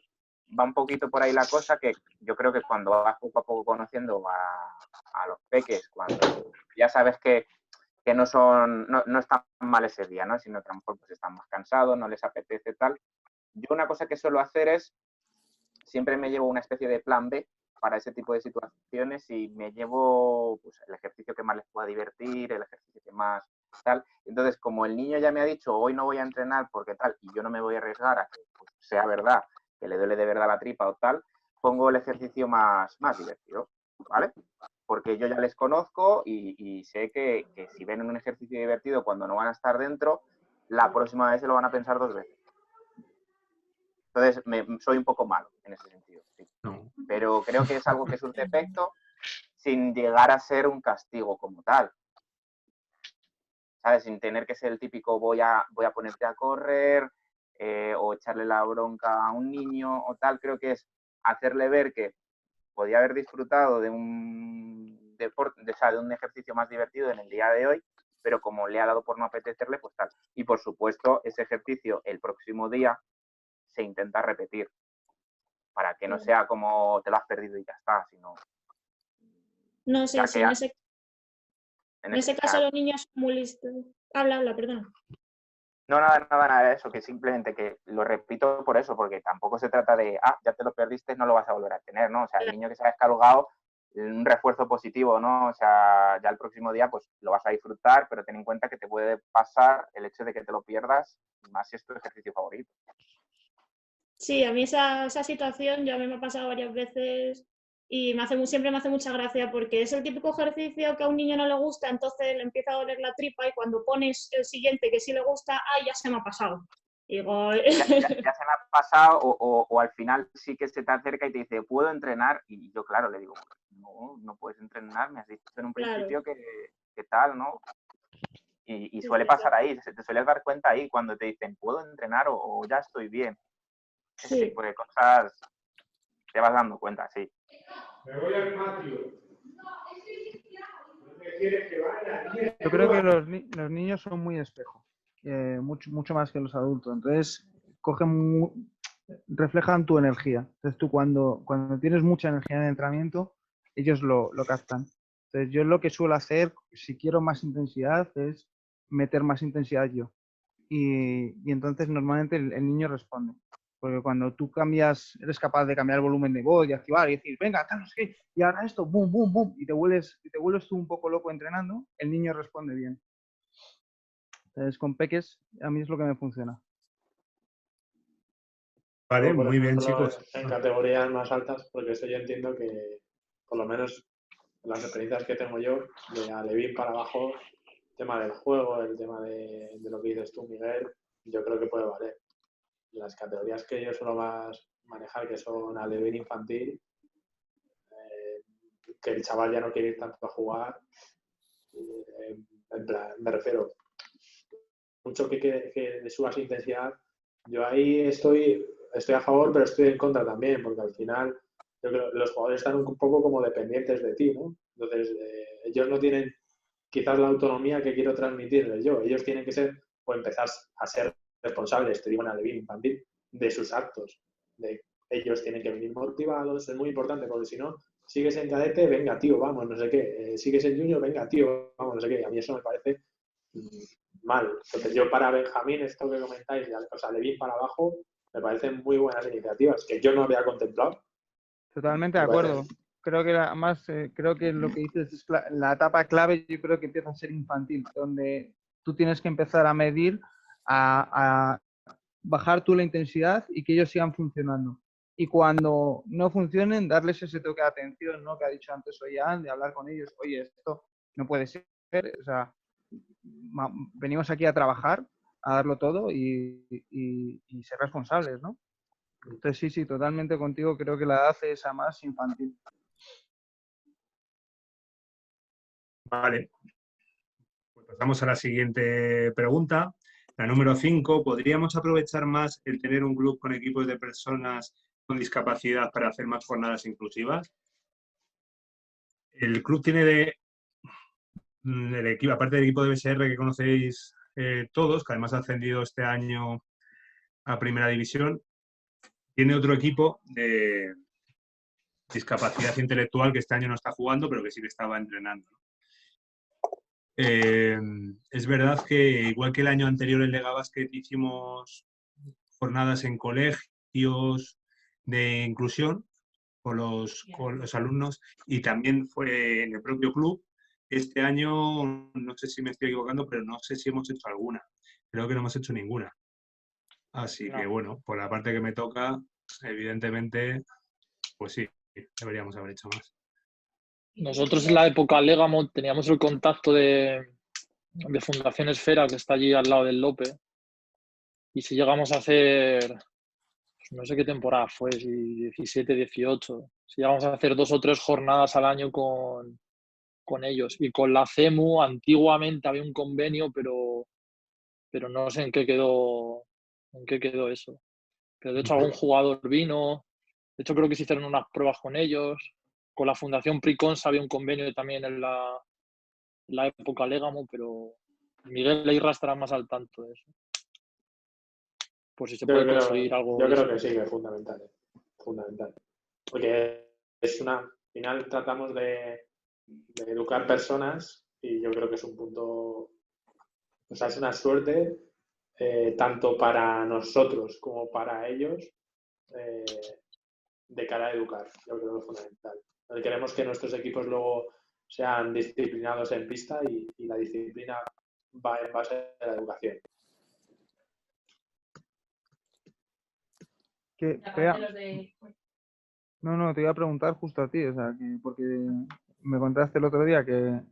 por ahí la cosa, que yo creo que cuando vas poco a poco conociendo a los peques, cuando ya sabes que no están mal ese día, ¿no? Sino que a lo mejor pues están más cansados, no les apetece tal. Yo una cosa que suelo hacer es, siempre me llevo una especie de plan B para ese tipo de situaciones y me llevo pues, el ejercicio que más les pueda divertir, el ejercicio que más tal. Entonces, como el niño ya me ha dicho, hoy no voy a entrenar porque tal, y yo no me voy a arriesgar a que pues, sea verdad, que le duele de verdad la tripa o tal, pongo el ejercicio más divertido, ¿vale? Porque yo ya les conozco y sé que si ven un ejercicio divertido cuando no van a estar dentro, la próxima vez se lo van a pensar 2 veces. Entonces, soy un poco malo en ese sentido, sí. No. Pero creo que es algo que es un defecto sin llegar a ser un castigo como tal. ¿Sabes? Sin tener que ser el típico voy a ponerte a correr o echarle la bronca a un niño o tal. Creo que es hacerle ver que podía haber disfrutado de un deporte, de un ejercicio más divertido en el día de hoy, pero como le ha dado por no apetecerle, pues tal. Y por supuesto, ese ejercicio el próximo día se intenta repetir para que no sea como te lo has perdido y ya está, sino... No sé, si en ese caso los niños son muy listos. Habla, perdona. No, nada, eso, que simplemente que lo repito por eso, porque tampoco se trata de, ya te lo perdiste, no lo vas a volver a tener, ¿no? O sea, el niño que se ha descargado, un refuerzo positivo, ¿no? O sea, ya el próximo día pues lo vas a disfrutar, pero ten en cuenta que te puede pasar el hecho de que te lo pierdas, más si es tu ejercicio favorito. Sí, a mí esa situación ya me ha pasado varias veces y siempre me hace mucha gracia porque es el típico ejercicio que a un niño no le gusta, entonces le empieza a doler la tripa y cuando pones el siguiente que sí le gusta, ya se me ha pasado. Digo... ya se me ha pasado o al final sí que se te acerca y te dice, ¿puedo entrenar? Y yo, claro, le digo, no puedes entrenar, me has dicho en un principio que tal, ¿no? Y suele pasar ahí, te sueles dar cuenta ahí cuando te dicen, ¿puedo entrenar o ya estoy bien? Ese tipo de cosas te vas dando cuenta, sí. Me voy al patio. Yo creo que los niños son muy espejo, mucho más que los adultos. Entonces, reflejan tu energía. Entonces, tú cuando tienes mucha energía en el entrenamiento, ellos lo captan. Entonces, yo lo que suelo hacer, si quiero más intensidad, es meter más intensidad yo. Y entonces, normalmente el niño responde. Porque cuando tú eres capaz de cambiar el volumen de voz y activar y decir, venga, tal, no sé qué, y ahora esto, boom, boom, boom, y te vuelves tú un poco loco entrenando, el niño responde bien. Entonces, con peques, a mí es lo que me funciona. Vale, Yo, por muy bien, ejemplo, chicos. en categorías más altas, porque eso yo entiendo que, por lo menos las experiencias que tengo yo, de Alevín para abajo, el tema del juego, el tema de lo que dices tú, Miguel, yo creo que puede valer. Las categorías que yo suelo más manejar, que son Alevín infantil, que el chaval ya no quiere ir tanto a jugar, en plan, me refiero, mucho que le subas intensidad, yo ahí estoy a favor, pero estoy en contra también, porque al final yo creo que los jugadores están un poco como dependientes de ti, ¿no? Entonces, ellos no tienen quizás la autonomía que quiero transmitirles yo. Ellos tienen que ser, o empezar a ser responsables, te digo en Alevín infantil, de sus actos. Ellos tienen que venir motivados, es muy importante, porque si no, sigues en cadete, venga, tío, vamos, no sé qué. Sigues en junior, venga, tío, vamos, no sé qué. A mí eso me parece mal. Entonces, yo para Benjamín, esto que comentáis, o sea, Alevín para abajo, me parecen muy buenas iniciativas, que yo no había contemplado. Totalmente de acuerdo. Creo que además, creo que lo que dices es la etapa clave, yo creo que empieza a ser infantil, donde tú tienes que empezar a medir, a bajar tú la intensidad y que ellos sigan funcionando. Y cuando no funcionen, darles ese toque de atención, ¿no? Que ha dicho antes Ollán, de hablar con ellos, oye, esto no puede ser, o sea, venimos aquí a trabajar, a darlo todo y ser responsables, ¿no? Entonces sí, totalmente contigo, creo que la edad es a más infantil. Vale. Pues pasamos a la siguiente pregunta. La número 5. ¿Podríamos aprovechar más el tener un club con equipos de personas con discapacidad para hacer más jornadas inclusivas? El club tiene el equipo, aparte del equipo de BSR que conocéis todos, que además ha ascendido este año a Primera División, tiene otro equipo de discapacidad intelectual que este año no está jugando, pero que sí que estaba entrenando. Es verdad que, igual que el año anterior en Lega Basket hicimos jornadas en colegios de inclusión con los alumnos, y también fue en el propio club. Este año, no sé si me estoy equivocando, pero no sé si hemos hecho alguna. Creo que no hemos hecho ninguna. Así que, bueno, por la parte que me toca, evidentemente, pues sí, deberíamos haber hecho más. Nosotros en la época Legamot teníamos el contacto de Fundación Esfera, que está allí al lado del Lope, y si llegamos a hacer, no sé qué temporada fue, si 17, 18, si llegamos a hacer 2 o 3 jornadas al año con ellos. Y con la CEMU antiguamente había un convenio, pero no sé en qué quedó eso. Pero de hecho algún jugador vino, de hecho creo que se hicieron unas pruebas con ellos. Con la Fundación Pricons había un convenio también en la época Legamo, pero Miguel Leirra estará más al tanto de eso. Por si se puede conseguir algo. Yo creo que sí, que es fundamental. Fundamental. Porque al final tratamos de educar personas y yo creo que es un punto, o sea, es una suerte tanto para nosotros como para ellos de cara a educar. Yo creo que es fundamental. Queremos que nuestros equipos luego sean disciplinados en pista y la disciplina va en base a la educación. No, te iba a preguntar justo a ti, o sea, porque me contaste el otro día que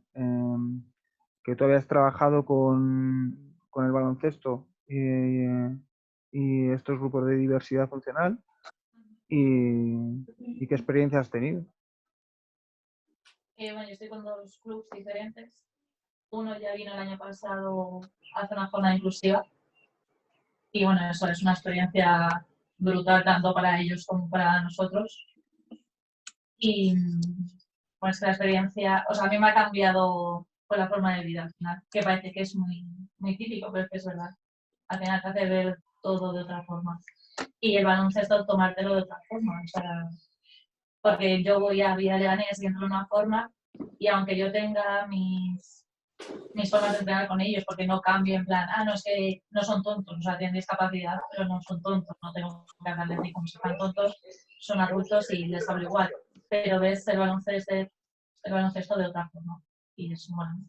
tú habías trabajado con el baloncesto y estos grupos de diversidad funcional y qué experiencia has tenido. Bueno, yo estoy con 2 clubes diferentes. Uno ya vino el año pasado a hacer una jornada inclusiva y bueno, eso es una experiencia brutal tanto para ellos como para nosotros. Y pues la experiencia, o sea, a mí me ha cambiado pues, la forma de vida al final, que parece que es muy, muy típico, pero es que es verdad. Al final te hace ver todo de otra forma. Y el baloncesto, tomártelo de otra forma. O sea, porque yo voy a Villa Leganés y entro de una forma, y aunque yo tenga mis formas de entrenar con ellos, porque no cambio en plan, no, es que no son tontos, o sea, tienen discapacidad, pero no son tontos, no tengo que hablarles ni como si fueran tontos, son adultos y les hablo igual. Pero ves el baloncesto de otra forma. Y es bueno.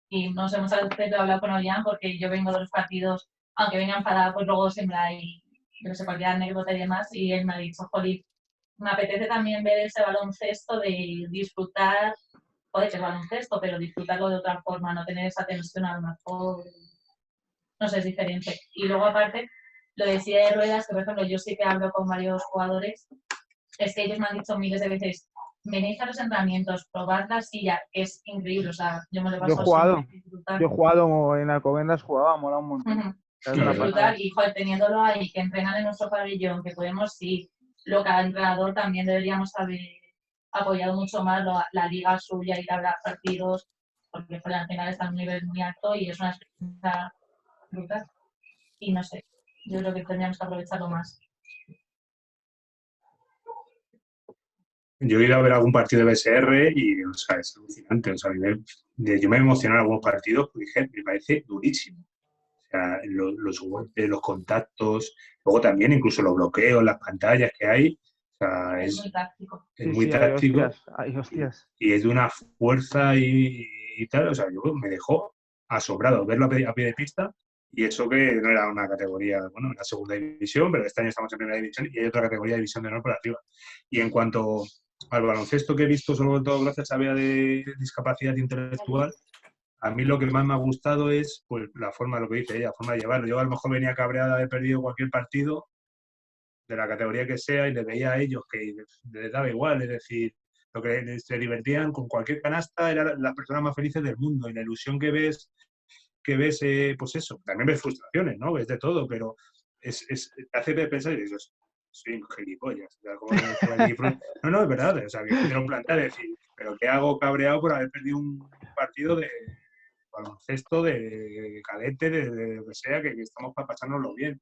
Y nos hemos hablado con Ollán porque yo vengo de los partidos, aunque venga enfadada, pues luego siempre hay yo no sé, cualquier anécdota y demás, y él me ha dicho, jolín, me apetece también ver ese baloncesto de disfrutar, joder, que es baloncesto, pero disfrutarlo de otra forma, no tener esa tensión a lo mejor, no sé, es diferente. Y luego aparte, lo de silla de ruedas, que por ejemplo yo sí que hablo con varios jugadores, es que ellos me han dicho miles de veces, venid a los entrenamientos, probad la silla, es increíble, o sea, yo me lo Yo he paso jugado, súper disfrutar. yo he jugado en Alcobendas, jugaba, mola un montón. Ujú. Es una Disfrutar pasada. y joder, teniéndolo ahí, que entrenan en nuestro pabellón, que podemos ir, lo que al entrenador también deberíamos haber apoyado mucho más la liga suya, ir a hablar partidos, porque joder, al final está en un nivel muy alto y es una experiencia brutal. Y no sé, yo creo que tendríamos que aprovecharlo más. Yo he ido a ver algún partido de BSR y, o sea, es alucinante. O sea, yo me emocioné en algunos partidos porque dije, me parece durísimo. O sea, los golpes, los contactos, luego también incluso los bloqueos, las pantallas que hay. O sea, Es muy táctico. es Sí, muy sí, hay táctico hostias, hay hostias. y es de una fuerza y tal. O sea, yo me dejó asombrado verlo a pie de pista. Y eso que no era una categoría, bueno, era segunda división, pero este año estamos en primera división y hay otra categoría de división de honor por arriba. Y en cuanto al baloncesto que he visto, sobre todo gracias a Bea de discapacidad intelectual, a mí lo que más me ha gustado es pues, la forma, lo que dice ella, la forma de llevarlo. Yo a lo mejor venía cabreada de haber perdido cualquier partido, de la categoría que sea, y les veía a ellos que les daba igual, es decir, lo que se divertían con cualquier canasta, eran las personas más felices del mundo, y la ilusión que ves, pues eso, también ves frustraciones, ¿no? Ves de todo, pero te hace pensar y dices, soy un gilipollas. O sea, ¿cómo me puedo disfrutar? No, es verdad, o sea, que te lo planteas y decir, pero ¿qué hago cabreado por haber perdido un partido de baloncesto, de cadete, de lo que sea, que estamos para pasárnoslo bien?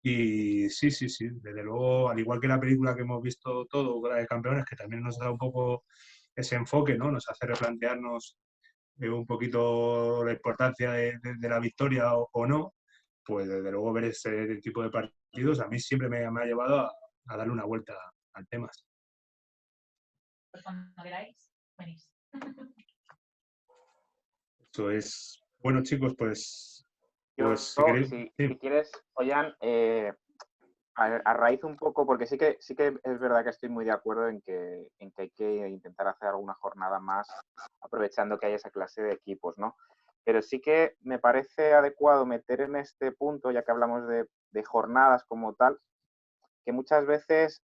Y sí, desde luego, al igual que la película que hemos visto todo, la de Campeones, que también nos da un poco ese enfoque, ¿no? Nos hace replantearnos un poquito la importancia de la victoria o no, pues desde luego ver ese tipo de partidos a mí siempre me ha llevado a darle una vuelta al tema. Pues cuando queráis, venís. Eso es. Bueno, chicos, pues si Yo, queréis. si Sí. quieres, Ollán, a raíz un poco, porque sí que es verdad que estoy muy de acuerdo en que hay que intentar hacer alguna jornada más, aprovechando que hay esa clase de equipos, ¿no? Pero sí que me parece adecuado meter en este punto, ya que hablamos de jornadas como tal, que muchas veces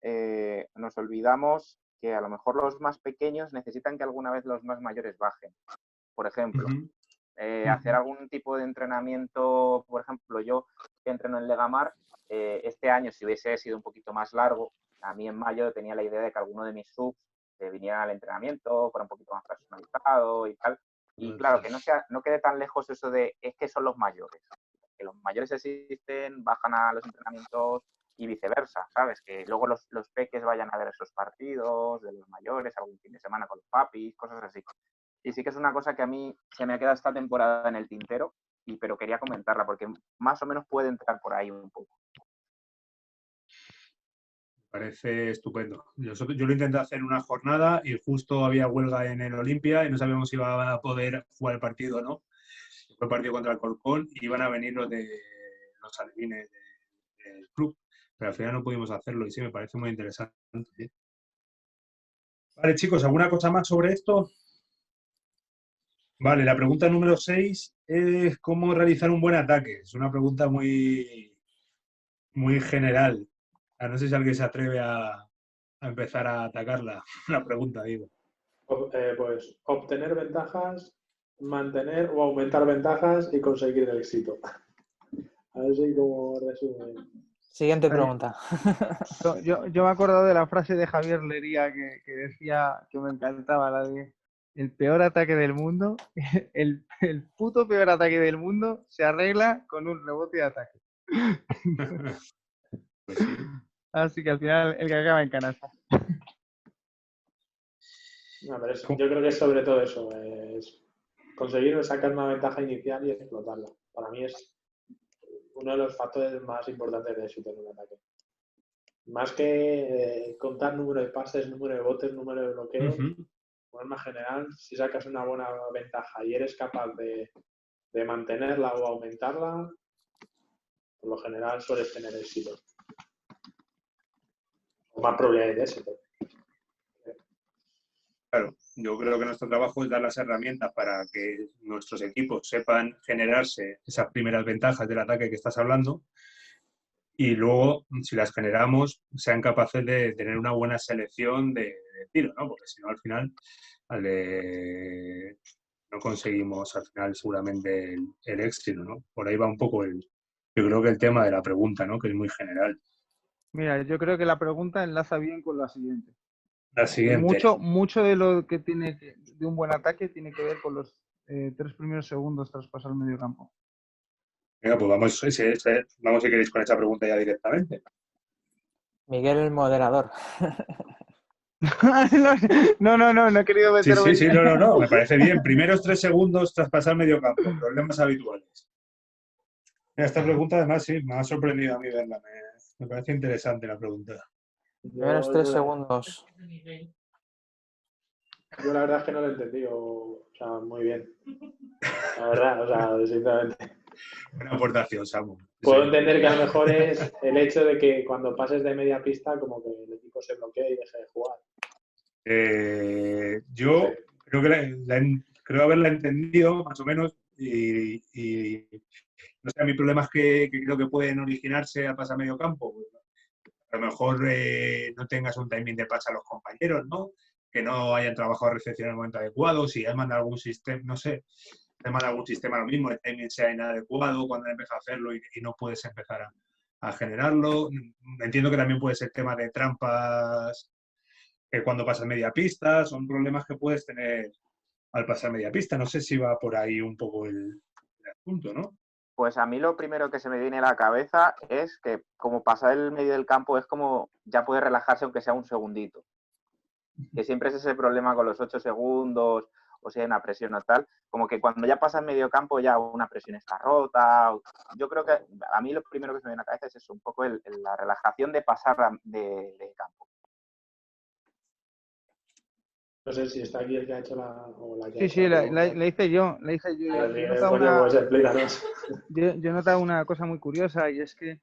nos olvidamos que a lo mejor los más pequeños necesitan que alguna vez los más mayores bajen. Por ejemplo, hacer algún tipo de entrenamiento, por ejemplo, yo que entreno en Legamar, este año, si hubiese sido un poquito más largo, a mí en mayo tenía la idea de que alguno de mis subs vinieran al entrenamiento, fuera un poquito más personalizado y tal. Y claro, que no quede tan lejos eso de, es que son los mayores. Que los mayores existen, bajan a los entrenamientos y viceversa, ¿sabes? Que luego los peques vayan a ver esos partidos de los mayores, algún fin de semana con los papis, cosas así. Y sí que es una cosa que a mí se me ha quedado esta temporada en el tintero, pero quería comentarla porque más o menos puede entrar por ahí un poco. Parece estupendo. Yo lo intenté hacer en una jornada y justo había huelga en el Olimpia y no sabíamos si iba a poder jugar el partido o no. Fue el partido contra el Colcón y iban a venir los alevines del club, pero al final no pudimos hacerlo y sí, me parece muy interesante. ¿Sí? Vale, chicos, ¿alguna cosa más sobre esto? Vale, la pregunta número 6 es ¿cómo realizar un buen ataque? Es una pregunta muy, muy general. No sé si alguien se atreve a empezar a atacarla. La pregunta, digo. Pues obtener ventajas, mantener o aumentar ventajas y conseguir el éxito. Así como resumen. Siguiente pregunta. Yo me he acordado de la frase de Javier Lería que decía, que me encantaba, la de el peor ataque del mundo, el puto peor ataque del mundo se arregla con un rebote de ataque. Pues sí. Así que al final el que acaba en canasta. No, pero yo creo que es sobre todo eso, es conseguir sacar una ventaja inicial y explotarla. Para mí es uno de los factores más importantes de éxito en un ataque. Más que contar número de pases, número de botes, número de bloqueos, por norma general, si sacas una buena ventaja y eres capaz de mantenerla o aumentarla, por lo general sueles tener éxito. Más probabilidades de eso. Claro, yo creo que nuestro trabajo es dar las herramientas para que nuestros equipos sepan generarse esas primeras ventajas del ataque que estás hablando y luego, si las generamos, sean capaces de tener una buena selección de tiro, ¿no? Porque si no, al final no conseguimos al final seguramente el éxito, ¿no? Por ahí va un poco yo creo que el tema de la pregunta, ¿no? Que es muy general. Mira, yo creo que la pregunta enlaza bien con la siguiente. La siguiente. Mucho de lo que tiene de un buen ataque tiene que ver con los 3 primeros segundos tras pasar el medio campo. Venga, pues vamos si queréis con esa pregunta ya directamente. Miguel, el moderador. No he querido meterme. Sí, no, me parece bien. Primeros 3 segundos tras pasar medio campo, problemas habituales. Esta pregunta además sí, me ha sorprendido a mí verla. Me parece interesante la pregunta. Primeros 3 segundos. Yo la verdad es que no lo he entendido, o sea, muy bien. La verdad, o sea, sinceramente. Buena aportación, Samu. Puedo entender que a lo mejor es el hecho de que cuando pases de media pista, como que el equipo se bloquea y deje de jugar. Yo creo que creo haberla entendido más o menos y no sé, mi problema es que creo que pueden originarse a pasar medio campo. A lo mejor no tengas un timing de pase a los compañeros, ¿no? Que no hayan trabajado recepción en el momento adecuado, si has mandado algún sistema, no sé, te manda algún sistema lo mismo, el timing sea inadecuado cuando has empezado a hacerlo y no puedes empezar a generarlo. Entiendo que también puede ser tema de trampas cuando pasas media pista, son problemas que puedes tener al pasar media pista. No sé si va por ahí un poco el asunto, ¿no? Pues a mí lo primero que se me viene a la cabeza es que como pasar el medio del campo es como ya puede relajarse aunque sea un segundito. Que siempre es ese problema con los 8 segundos o si hay una presión o tal, como que cuando ya pasa el medio campo ya una presión está rota. Yo creo que a mí lo primero que se me viene a la cabeza es eso, un poco la relajación de pasar de campo. No sé si está aquí el que ha hecho la... O la Sí, la hice yo. Yo he notado una cosa muy curiosa y es que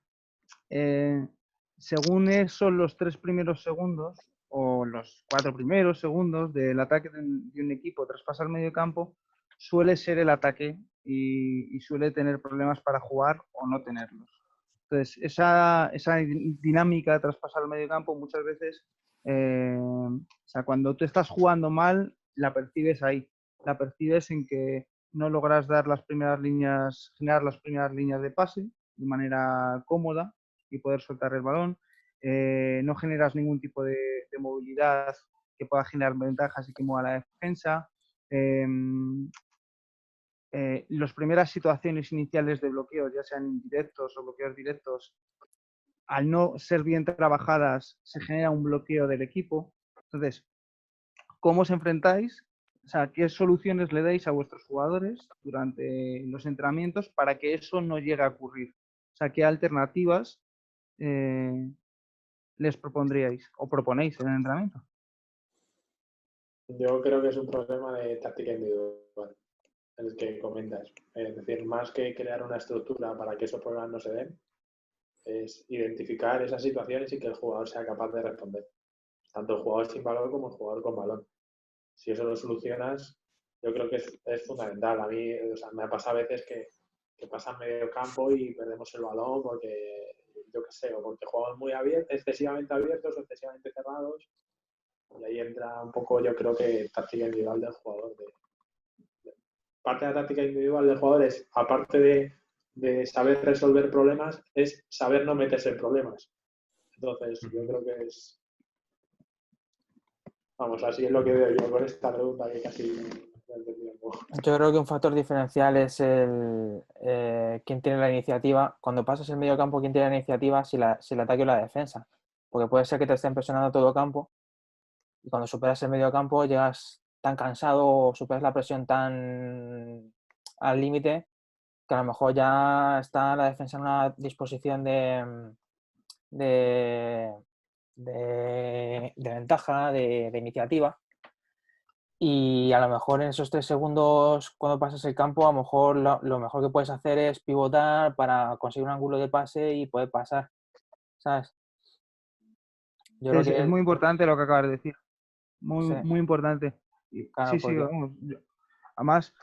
según son los 3 primeros segundos o los 4 primeros segundos del ataque de un equipo tras pasar el medio campo, suele ser el ataque y suele tener problemas para jugar o no tenerlos. Entonces, esa dinámica tras pasar el medio campo muchas veces, o sea, cuando tú estás jugando mal, la percibes ahí. La percibes en que no logras generar las primeras líneas de pase de manera cómoda y poder soltar el balón. No generas ningún tipo de movilidad que pueda generar ventajas y que mueva la defensa. Las primeras situaciones iniciales de bloqueo, ya sean indirectos o bloqueos directos, al no ser bien trabajadas, se genera un bloqueo del equipo. Entonces, ¿cómo os enfrentáis? O sea, ¿qué soluciones le dais a vuestros jugadores durante los entrenamientos para que eso no llegue a ocurrir? O sea, ¿qué alternativas les propondríais o proponéis en el entrenamiento? Yo creo que es un problema de táctica individual, el que comentas. Es decir, más que crear una estructura para que esos problemas no se den, es identificar esas situaciones y que el jugador sea capaz de responder. Tanto el jugador sin balón como el jugador con balón. Si eso lo solucionas, yo creo que es fundamental. A mí, o sea, me ha pasado a veces que pasan medio campo y perdemos el balón porque, yo qué sé, o porque jugamos muy excesivamente abiertos o excesivamente cerrados. Y ahí entra un poco, yo creo que táctica individual del jugador. Parte de la táctica individual del jugador es, aparte de saber resolver problemas, es saber no meterse en problemas. Entonces, yo creo que es... Vamos, así es lo que veo yo con esta pregunta que casi no he entendido un poco. Yo creo que un factor diferencial es quién tiene la iniciativa. Cuando pasas el medio campo, quién tiene la iniciativa, si el ataque o la defensa. Porque puede ser que te estén presionando todo campo y cuando superas el medio campo llegas tan cansado o superas la presión tan al límite que a lo mejor ya está la defensa en una disposición de ventaja, de iniciativa. Y a lo mejor en esos 3 segundos, cuando pasas el campo, a lo mejor lo mejor que puedes hacer es pivotar para conseguir un ángulo de pase y poder pasar, ¿sabes? Yo creo Es que muy importante lo que acabas de decir. Muy, sí, muy importante. claro, Sí, sí, porque vamos. Además,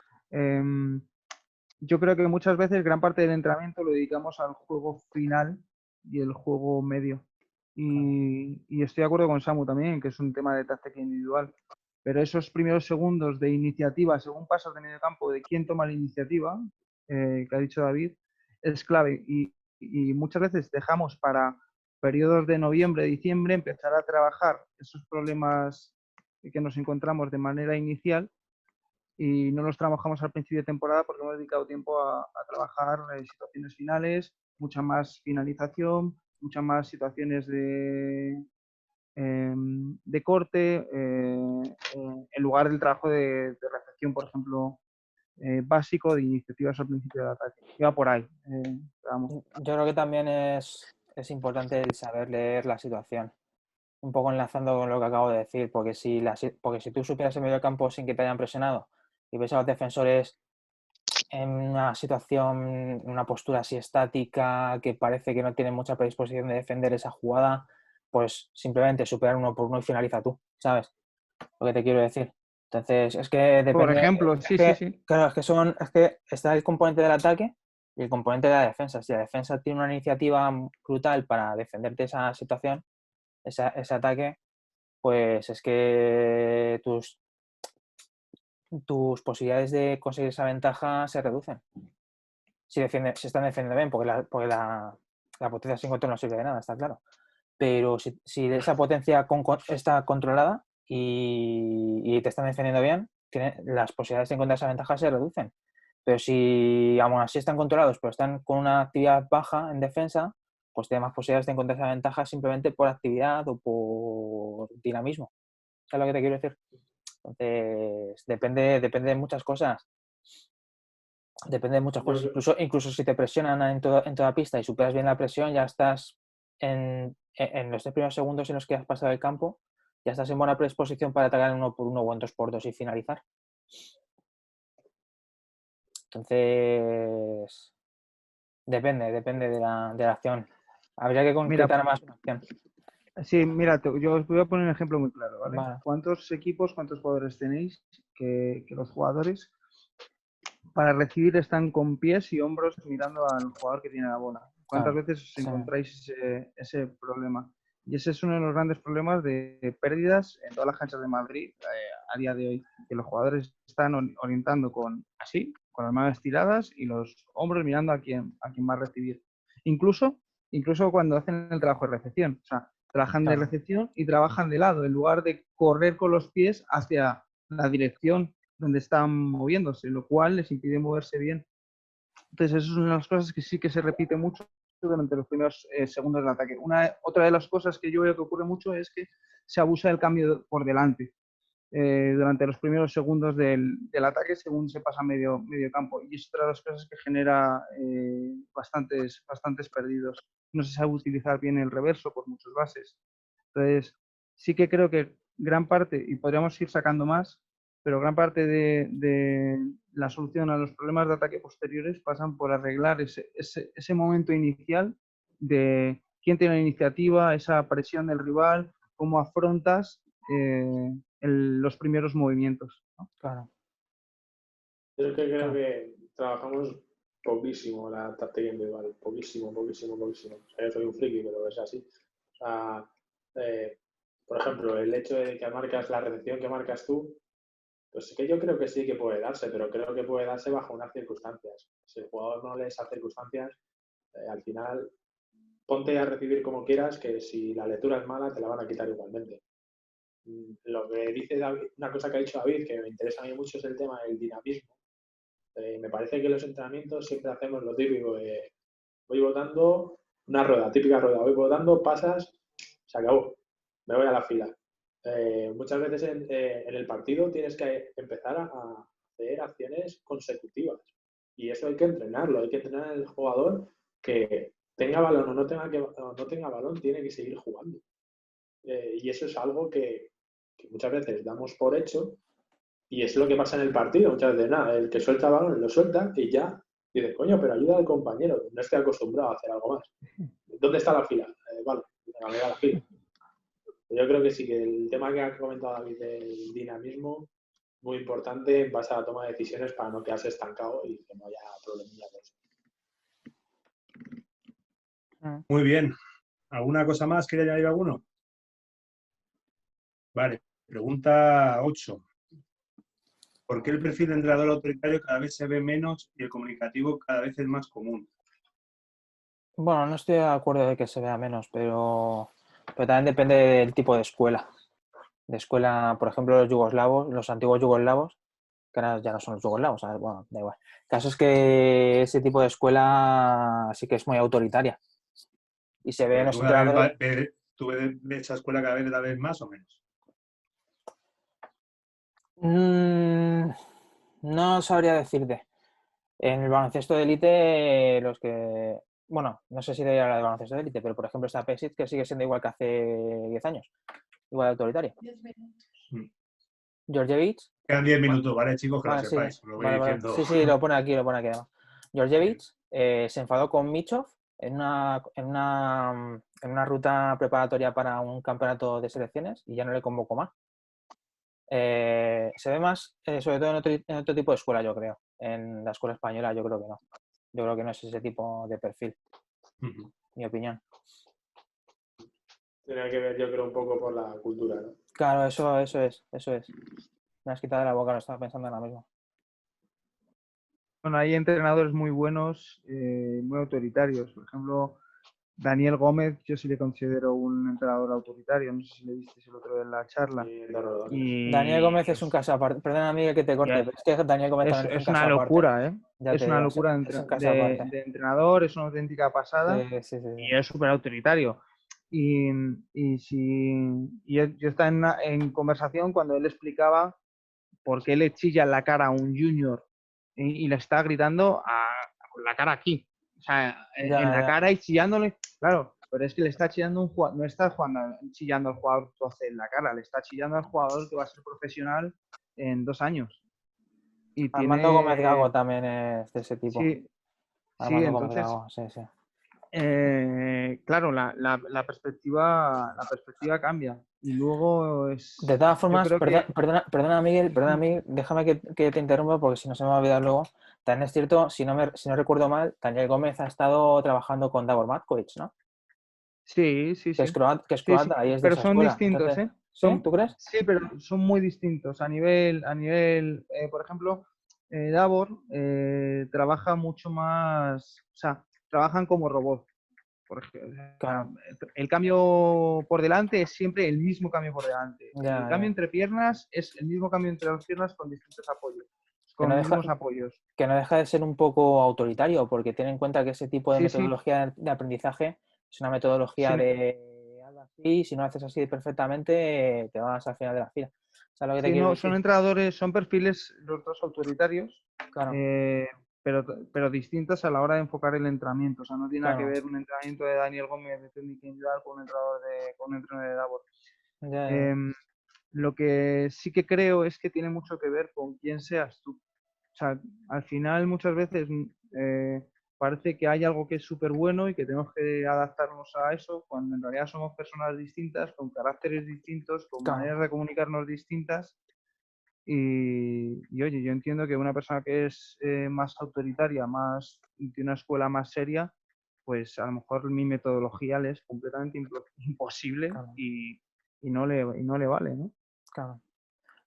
yo creo que muchas veces gran parte del entrenamiento lo dedicamos al juego final y el juego medio. Y estoy de acuerdo con Samu también, que es un tema de táctica individual. Pero esos primeros segundos de iniciativa, según pasas de medio campo, de quién toma la iniciativa, que ha dicho David, es clave. Y muchas veces dejamos para periodos de noviembre, diciembre, empezar a trabajar esos problemas que nos encontramos de manera inicial y no los trabajamos al principio de temporada porque hemos dedicado tiempo a trabajar situaciones finales, mucha más finalización, muchas más situaciones de corte, en lugar del trabajo de recepción, por ejemplo, básico de iniciativas al principio del ataque. Iba por ahí. Vamos. yo creo que también es importante el saber leer la situación. Un poco enlazando con lo que acabo de decir, porque porque si tú supieras el medio campo sin que te hayan presionado y ves a los defensores en una situación, en una postura así estática, que parece que no tienen mucha predisposición de defender esa jugada, pues simplemente superar 1 por 1 y finaliza tú, ¿sabes? Lo que te quiero decir. Entonces, es que Por depende, ejemplo, sí, sí, sí. claro, es que está el componente del ataque y el componente de la defensa. Si la defensa tiene una iniciativa brutal para defenderte esa situación, ese ataque, pues es que tus posibilidades de conseguir esa ventaja se reducen. Si están defendiendo bien, porque la potencia sin control no sirve de nada, está claro. Pero si esa potencia está controlada y te están defendiendo bien, las posibilidades de encontrar esa ventaja se reducen. Pero si aún así están controlados, pero están con una actividad baja en defensa, pues tienen más posibilidades de encontrar esa ventaja simplemente por actividad o por dinamismo. ¿Sabes lo que te quiero decir? Entonces, depende de muchas cosas. Depende de muchas cosas. Incluso si te presionan en toda pista y superas bien la presión, ya estás en los 3 primeros segundos en los que has pasado el campo, ya estás en buena predisposición para atacar en 1 por 1 o en 2 por 2 y finalizar. Entonces, depende de la acción. Habría que concretar más una acción. Sí, mira, yo os voy a poner un ejemplo muy claro, ¿vale? Vale. ¿Cuántos jugadores tenéis que los jugadores para recibir están con pies y hombros mirando al jugador que tiene la bola? ¿Cuántas veces os encontráis ese problema? Y ese es uno de los grandes problemas de pérdidas en todas las canchas de Madrid a día de hoy, que los jugadores están orientando con las manos estiradas y los hombros mirando a quién va a recibir. Incluso cuando hacen el trabajo de recepción. O sea, trabajan de recepción y trabajan de lado, en lugar de correr con los pies hacia la dirección donde están moviéndose, lo cual les impide moverse bien. Entonces, eso es una de las cosas que sí que se repite mucho durante los primeros segundos del ataque. Otra de las cosas que yo veo que ocurre mucho es que se abusa del cambio por delante durante los primeros segundos del ataque según se pasa medio campo. Y es otra de las cosas que genera bastantes perdidos. No se sabe utilizar bien el reverso por muchos bases. Entonces, sí que creo que gran parte, y podríamos ir sacando más, pero gran parte de la solución a los problemas de ataque posteriores pasan por arreglar ese momento inicial de quién tiene la iniciativa, esa presión del rival, cómo afrontas los primeros movimientos, ¿no? Claro. Yo creo que trabajamos poquísimo la táctica individual, poquísimo. O sea, yo soy un friki, pero es así. O sea, por ejemplo, el hecho de que marcas la recepción que marcas tú, pues que yo creo que sí que puede darse, pero creo que puede darse bajo unas circunstancias. Si el jugador no lee esas circunstancias, al final ponte a recibir como quieras, que si la lectura es mala te la van a quitar igualmente. Lo que dice David, una cosa que ha dicho David, que me interesa a mí mucho, es el tema del dinamismo. Me parece que en los entrenamientos siempre hacemos lo típico de voy botando una rueda, típica rueda, voy botando, pasas, se acabó, me voy a la fila. Muchas veces en el partido tienes que empezar a hacer acciones consecutivas y eso hay que entrenarlo, hay que entrenar al jugador que tenga balón o no tenga balón, tiene que seguir jugando. Y eso es algo que muchas veces damos por hecho y es lo que pasa en el partido. Muchas veces, nada, el que suelta el balón lo suelta y ya dices, coño, pero ayuda al compañero, no estoy acostumbrado a hacer algo más. ¿Dónde está la fila? Vale, me voy a la fila. Yo creo que sí, que el tema que ha comentado David del dinamismo, muy importante en base a la toma de decisiones para no quedarse estancado y que no haya problemillas de eso. Muy bien. ¿Alguna cosa más? ¿Quiere añadir alguno? Vale. Pregunta 8. ¿Por qué el perfil de entrenador autoritario cada vez se ve menos y el comunicativo cada vez es más común? Bueno, no estoy de acuerdo de que se vea menos, pero también depende del tipo de escuela. De escuela, por ejemplo, los yugoslavos, los antiguos yugoslavos, que ahora ya no son los yugoslavos, ¿sabes? Bueno, da igual. El caso es que ese tipo de escuela sí que es muy autoritaria. Y se ve en los entrenadores. ¿Tú ves esa escuela cada vez más o menos? No sabría decirte. En el baloncesto de élite, los que... Bueno, no sé si de la de baloncesto de élite, pero por ejemplo está Pesic, que sigue siendo igual que hace 10 años. Igual de autoritario. Georgievich. Quedan 10 minutos, ¿vale, chicos? Que Vale, lo sí, sepáis. Lo voy vale. diciendo. Sí, lo pone aquí además. Georgievich se enfadó con Michov en una ruta preparatoria para un campeonato de selecciones y ya no le convocó más. Se ve más, sobre todo en otro tipo de escuela, yo creo. En la escuela española yo creo que no. Yo creo que no es ese tipo de perfil, mi opinión. Tiene que ver, yo creo, un poco por la cultura, ¿no? Claro, eso es. Me has quitado de la boca, lo estaba pensando ahora mismo. Bueno, hay entrenadores muy buenos, muy autoritarios. Por ejemplo, Daniel Gómez, yo sí le considero un entrenador autoritario. No sé si le visteis el otro día en la charla. Daniel Gómez es un caso aparte. Perdona, amiga, que te corte, pero es que Daniel Gómez también es un caso una locura, aparte. ¿eh? Es una locura de entrenador, es una auténtica pasada sí. Y es súper autoritario. Y yo estaba en conversación cuando él explicaba por qué le chilla en la cara a un junior y le está gritando con la cara aquí. O sea, en la cara y chillándole. Claro, pero es que le está chillando un jugador, no está chillando al jugador 12 en la cara, le está chillando al jugador que va a ser profesional en 2 años. Y Armando Gómez Gago también es de ese tipo. Sí, Armando entonces, Gómez Gago, sí. Claro, la perspectiva cambia. Y luego es. De todas formas, perdona, Miguel, déjame que te interrumpa porque si no se me va a olvidar luego. También es cierto, si no recuerdo mal, Daniel Gómez ha estado trabajando con Davor Matkovic, ¿no? Sí. Que es croata y es de pero esa son escuela. distintos, Entonces, ¿eh? ¿tú crees? Sí, pero son muy distintos. A nivel por ejemplo, Davor trabaja mucho más, o sea, trabajan como robot. Por ejemplo, claro. El cambio por delante es siempre el mismo cambio por delante. El cambio entre piernas es el mismo cambio entre las piernas con distintos apoyos, con los mismos apoyos. Que no deja de ser un poco autoritario, porque ten en cuenta que ese tipo de metodología de aprendizaje es una metodología de algo así, si no lo haces así perfectamente, te vas al final de la fila. O sea, lo que te quiero decir. Son entrenadores, son perfiles los dos autoritarios, claro. pero distintas a la hora de enfocar el entrenamiento. O sea, no tiene nada que ver un entrenamiento de Daniel Gómez de técnica individual con un entrenador de Davor. Lo que sí que creo es que tiene mucho que ver con quién seas tú. O sea, al final muchas veces parece que hay algo que es súper bueno y que tenemos que adaptarnos a eso, cuando en realidad somos personas distintas, con caracteres distintos, con maneras de comunicarnos distintas. Y oye, yo entiendo que una persona que es más autoritaria, tiene una escuela más seria, pues a lo mejor mi metodología le es completamente imposible y no le vale, ¿no? Claro.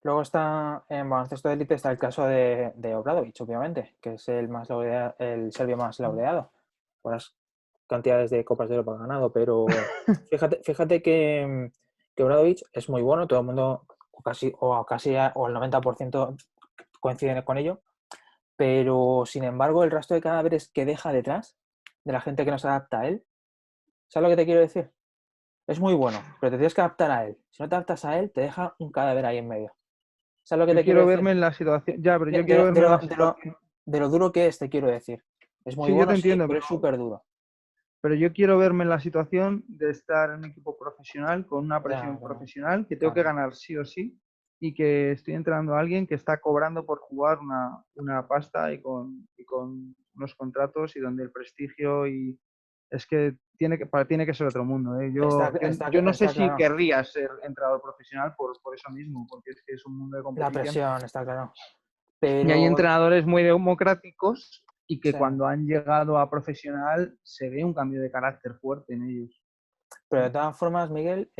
Luego está en baloncesto de élite está el caso de Obradović, obviamente, que es el serbio más laureado por las cantidades de Copas de Europa ganado, pero fíjate que Obradović es muy bueno, todo el mundo o el 90% coinciden con ello, pero sin embargo el rastro de cadáveres que deja detrás de la gente que no se adapta a él, ¿sabes lo que te quiero decir? Es muy bueno, pero te tienes que adaptar a él. Si no te adaptas a él, te deja un cadáver ahí en medio. ¿Sabes lo que yo te quiero decir? verme en la situación. Ya, pero yo quiero verme en la situación. De lo duro que es, te quiero decir. Es muy bueno, yo te entiendo, pero es súper duro. Pero yo quiero verme en la situación de estar en un equipo profesional, con una presión profesional, que tengo que ganar sí o sí, y que estoy entrenando a alguien que está cobrando por jugar una pasta y con unos contratos y donde el prestigio y es que tiene que ser otro mundo. Yo no sé Está si claro. querría ser entrenador profesional por eso mismo, porque es que es un mundo de La competición. presión, está claro. Y hay Pero entrenadores muy democráticos y que sí. cuando han llegado a profesional se ve un cambio de carácter fuerte en ellos. Pero de todas formas, Miguel,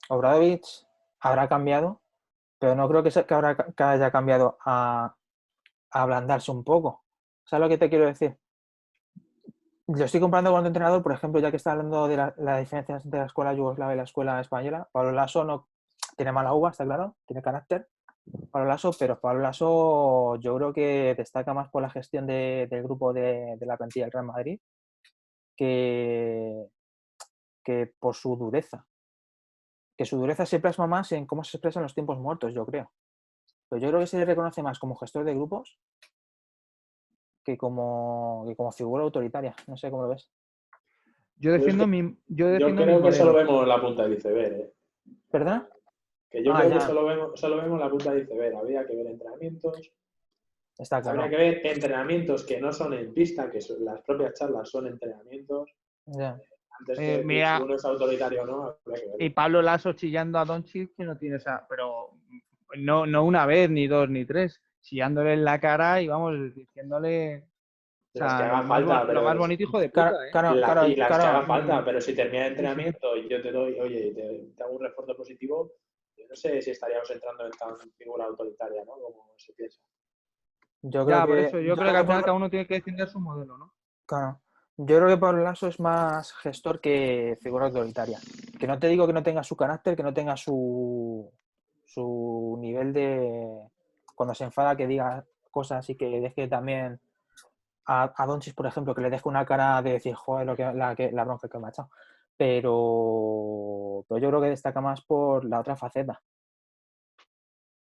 Obradović habrá cambiado, pero no creo que haya cambiado a ablandarse un poco. ¿Sabes lo que te quiero decir? Lo estoy comparando con otro entrenador, por ejemplo, ya que está hablando de la diferencia entre la escuela yugoslava y la escuela española. Pablo Laso no tiene mala uva, está claro, tiene carácter. Pablo Laso, pero Pablo Laso yo creo que destaca más por la gestión del grupo de la plantilla del Real Madrid que por su dureza. Que su dureza se plasma más en cómo se expresa en los tiempos muertos, yo creo. Pero yo creo que se le reconoce más como gestor de grupos que como figura autoritaria. No sé cómo lo ves. Yo defiendo mi creo que solo modelo. vemos la punta del iceberg, ¿eh? ¿Verdad? Que yo Ah, creo ya. que solo vemos la punta del iceberg. Habría que ver entrenamientos. Está claro. Habría que ver entrenamientos que no son en pista, que las propias charlas son entrenamientos. Ya. Antes que decir Mira, si uno es autoritario o no, habría que verlo. y Pablo Laso chillando a Doncic que no tiene esa, pero no una vez, ni dos, ni tres, chillándole en la cara y vamos diciéndole, o Las que sea, hagan falta, pero lo más bonito, hijo de puta, y las que claro. hagan falta, pero si termina el Sí, sí. entrenamiento y yo te doy, oye, y te hago un refuerzo positivo, yo no sé si estaríamos entrando en tan figura autoritaria, ¿no? Como se piensa. Yo creo por que, eso, yo creo que al final cada uno tiene que defender su modelo, ¿no? Claro. Yo creo que Pablo Laso es más gestor que figura autoritaria. Que no te digo que no tenga su carácter, que no tenga su nivel de... Cuando se enfada que diga cosas y que deje también a Doncic, por ejemplo, que le deje una cara de decir, joder, la bronca que me ha echado. Pero yo creo que destaca más por la otra faceta.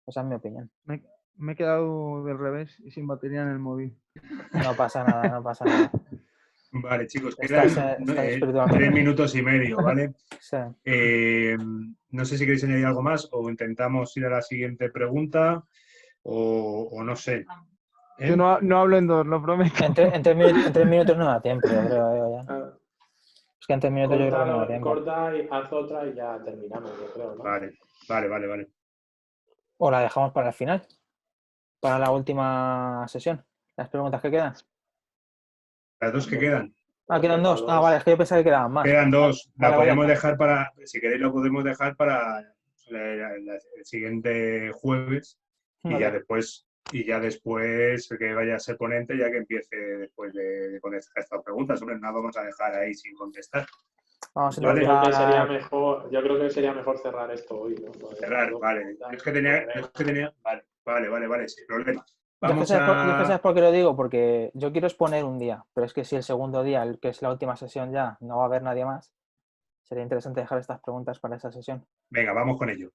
Esa es mi opinión. Me he quedado del revés y sin batería en el móvil. No pasa nada, no pasa nada. Vale, chicos, quedan Estás espiritualmente. 3 minutos y medio, ¿vale? Sí. No sé si queréis añadir algo más o intentamos ir a la siguiente pregunta o no sé. Yo no hablo en dos, lo prometo. En 3 minutos no da tiempo, yo creo. Ya. Es que en 3 minutos yo creo que no da tiempo. Corta y haz otra y ya terminamos, yo creo, ¿no? Vale. O la dejamos para el final, para la última sesión. Las preguntas que quedan. Las dos que quedan. Quedan dos. Vale, es que yo pensaba que quedaban más. Quedan dos. Vale, La podemos vale. dejar para, si queréis, lo podemos dejar para el siguiente jueves y Vale. ya después que vaya a ser ponente, ya que empiece después de contestar estas preguntas. Hombre, no vamos a dejar ahí sin contestar. Vamos a Yo creo que sería mejor cerrar esto hoy, ¿no? Cerrar, vale. Yo es que tenía. Vale, sin problema. Yo sabes por qué lo digo, porque yo quiero exponer un día, pero es que si el segundo día, que es la última sesión ya, no va a haber nadie más, sería interesante dejar estas preguntas para esa sesión. Venga, vamos con ello.